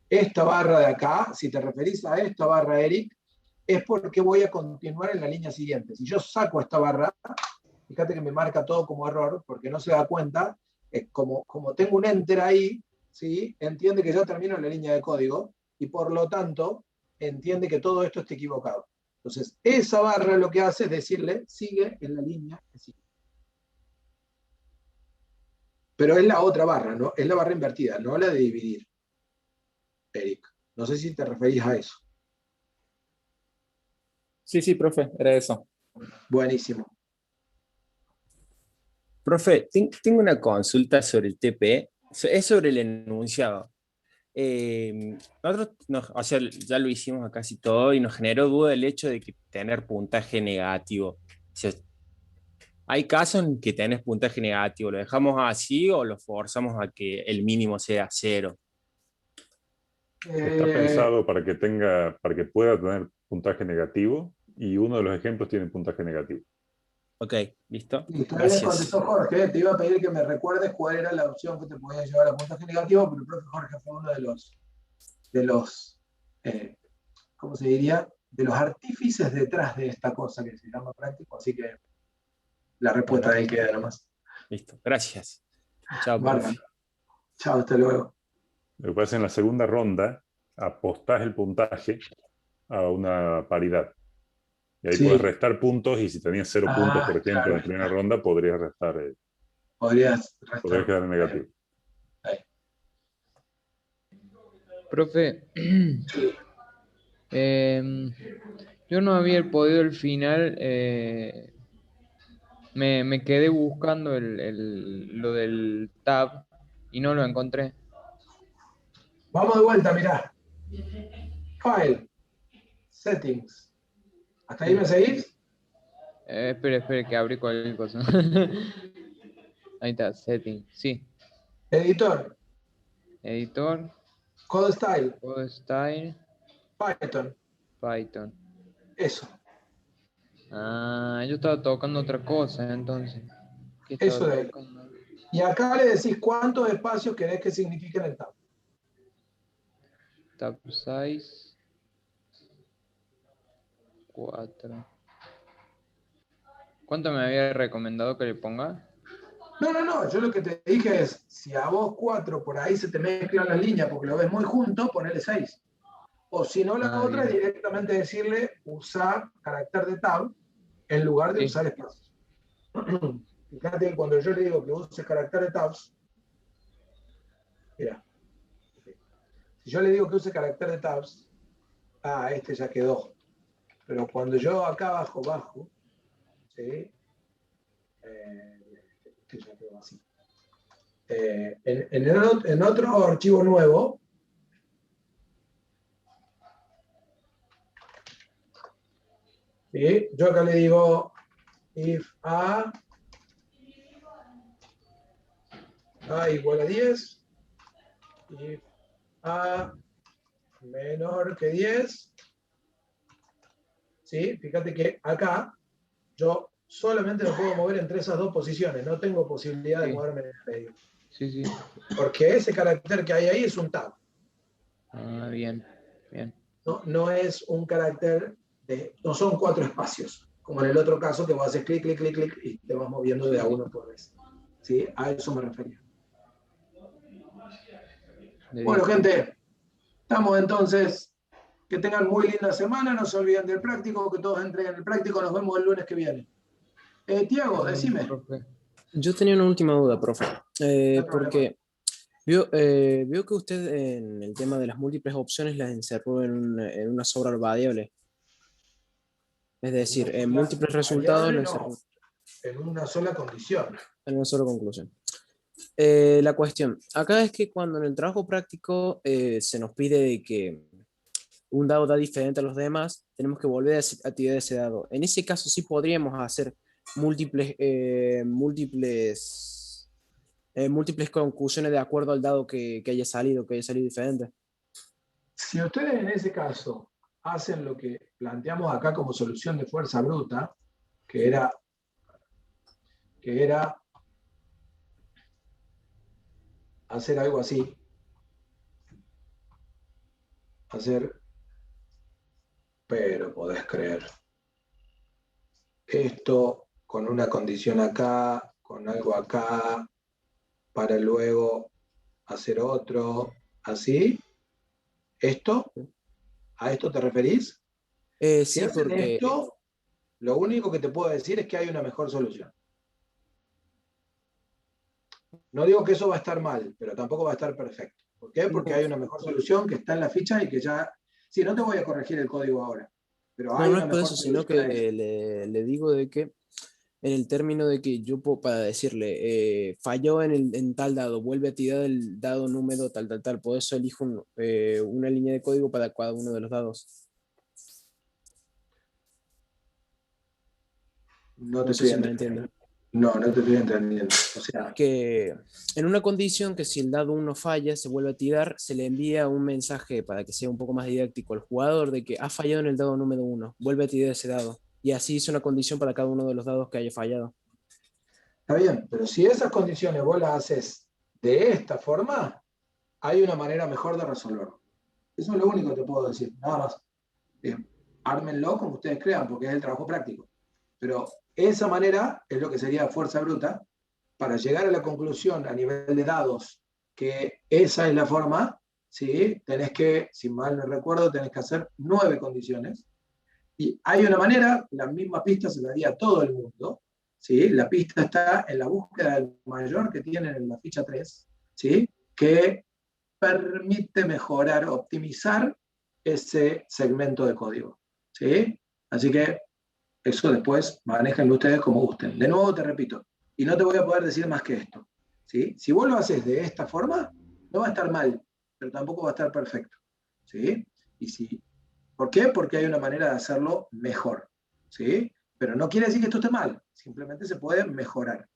Esta barra de acá, si te referís a esta barra, Eric, es porque voy a continuar en la línea siguiente. Si yo saco esta barra, fíjate que me marca todo como error, porque no se da cuenta, como tengo un enter ahí, ¿sí? Entiende que ya termino en la línea de código, y por lo tanto, entiende que todo esto está equivocado. Entonces, esa barra lo que hace es decirle, sigue en la línea que sigue. Pero es la otra barra, ¿no? Es la barra invertida, no la de dividir, Eric. No sé si te referís a eso. Sí, profe, era eso. Buenísimo. Profe, tengo una consulta sobre el TP, es sobre el enunciado. Nosotros, o sea, ya lo hicimos a casi todo y nos generó duda el hecho de que tener puntaje negativo. O sea, hay casos en que tenés puntaje negativo, ¿lo dejamos así o lo forzamos a que el mínimo sea 0? Está pensado para que pueda tener puntaje negativo, y uno de los ejemplos tiene puntaje negativo. Ok, listo. Gracias. Contestó Jorge, te iba a pedir que me recuerdes cuál era la opción que te podía llevar a puntaje negativo, pero el profe Jorge fue uno de los ¿cómo se diría? De los artífices detrás de esta cosa que se llama práctico, así que la respuesta de él queda nomás. Listo, gracias. Chao, profe. Chao, hasta luego. Lo que pasa es que en la segunda ronda apostás el puntaje a una paridad. Y ahí puedes restar puntos, y si tenías 0 puntos, por ejemplo, en la primera ronda, podrías restar. Podrías quedar en negativo. Profe, Yo no había podido el final, me quedé buscando lo del tab y no lo encontré. Vamos de vuelta, mirá. File, Settings. ¿Hasta ahí me seguís? Espere, que abrí cualquier cosa. Ahí está, setting, sí. Editor, Editor, Code Style, Code Style, Python. Eso. Eso. Yo estaba tocando otra cosa entonces. ¿Qué estaba Eso de ahí. tocando? Y acá le decís cuántos espacios querés que signifiquen el tab. Tab size 4. ¿Cuánto me había recomendado que le ponga? No, yo lo que te dije es, si a vos 4 por ahí se te mezclan las líneas porque lo ves muy junto, ponele 6. O si no, la otra es bien. directamente decirle usar carácter de tab en lugar de usar espacios. Fíjate que cuando yo le digo que use carácter de tabs, mira, si yo le digo que use carácter de tabs, este ya quedó. Pero cuando yo acá bajo, ¿sí? Este ya quedó así. En otro archivo nuevo, ¿sí? Yo acá le digo if a igual a 10, if a menor que 10, ¿sí? Fíjate que acá yo solamente me puedo mover entre esas dos posiciones, no tengo posibilidad de moverme en el medio. Sí. Porque ese carácter que hay ahí es un tab. Bien. No es un carácter no son 4 espacios, como en el otro caso que vos haces clic, clic, clic, clic y te vas moviendo de a uno por vez. ¿Sí? A eso me refería. Bueno, gente, estamos entonces. Que tengan muy linda semana, no se olviden del práctico, que todos entreguen el práctico, nos vemos el lunes que viene. Tiago, decime. Yo tenía una última duda, profe, porque veo que usted en el tema de las múltiples opciones las encerró en una variable. Es decir, en múltiples resultados lo encerró. En una sola condición. En una sola conclusión. La cuestión, acá es que cuando en el trabajo práctico se nos pide de que un dado da diferente a los demás, tenemos que volver a tirar ese dado. En ese caso sí podríamos hacer múltiples conclusiones de acuerdo al dado que haya salido diferente. Si ustedes en ese caso hacen lo que planteamos acá como solución de fuerza bruta, que era hacer algo así, pero podés creer, esto con una condición acá, con algo acá, para luego hacer otro, así. ¿Esto? ¿A esto te referís? Si hacen esto, lo único que te puedo decir es que hay una mejor solución. No digo que eso va a estar mal, pero tampoco va a estar perfecto. ¿Por qué? Porque hay una mejor solución que está en la ficha y que ya... Sí, no te voy a corregir el código ahora, pero hay no una es por mejor eso, sino solución. que le digo de que en el término de que yo puedo, para decirle, falló en tal dado, vuelve a tirar el dado número tal. Por eso elijo una línea de código para cada uno de los dados. No te estoy entendiendo. No te estoy entendiendo. O sea, que en una condición que si el dado 1 falla, se vuelve a tirar, se le envía un mensaje para que sea un poco más didáctico al jugador de que ha fallado en el dado número 1, vuelve a tirar ese dado. Y así es una condición para cada uno de los dados que haya fallado. Está bien, pero si esas condiciones vos las haces de esta forma, hay una manera mejor de resolverlo. Eso es lo único que te puedo decir, nada más. Ármenlo como ustedes crean, porque es el trabajo práctico. Pero esa manera es lo que sería fuerza bruta, para llegar a la conclusión a nivel de dados que esa es la forma, ¿sí? Tenés que, si mal no recuerdo, tenés que hacer 9 condiciones. Y hay una manera, la misma pista se la daría a todo el mundo, ¿sí? La pista está en la búsqueda del mayor que tienen en la ficha 3, ¿sí? Que permite mejorar, optimizar ese segmento de código, ¿sí? Así que eso después manéjenlo ustedes como gusten. De nuevo te repito, y no te voy a poder decir más que esto, ¿sí? Si vos lo haces de esta forma, no va a estar mal, pero tampoco va a estar perfecto, ¿sí? ¿Por qué? Porque hay una manera de hacerlo mejor, ¿sí? Pero no quiere decir que esto esté mal, simplemente se puede mejorar,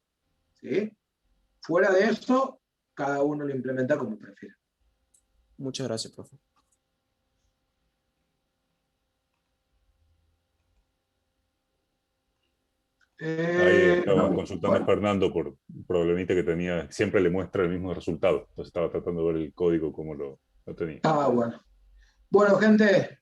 ¿sí? Fuera de eso, cada uno lo implementa como prefiera. Muchas gracias, profe. Ahí estaba No, consultando a bueno, Fernando por un problemita que tenía, siempre le muestra el mismo resultado, entonces estaba tratando de ver el código, cómo lo tenía. bueno. Bueno, gente,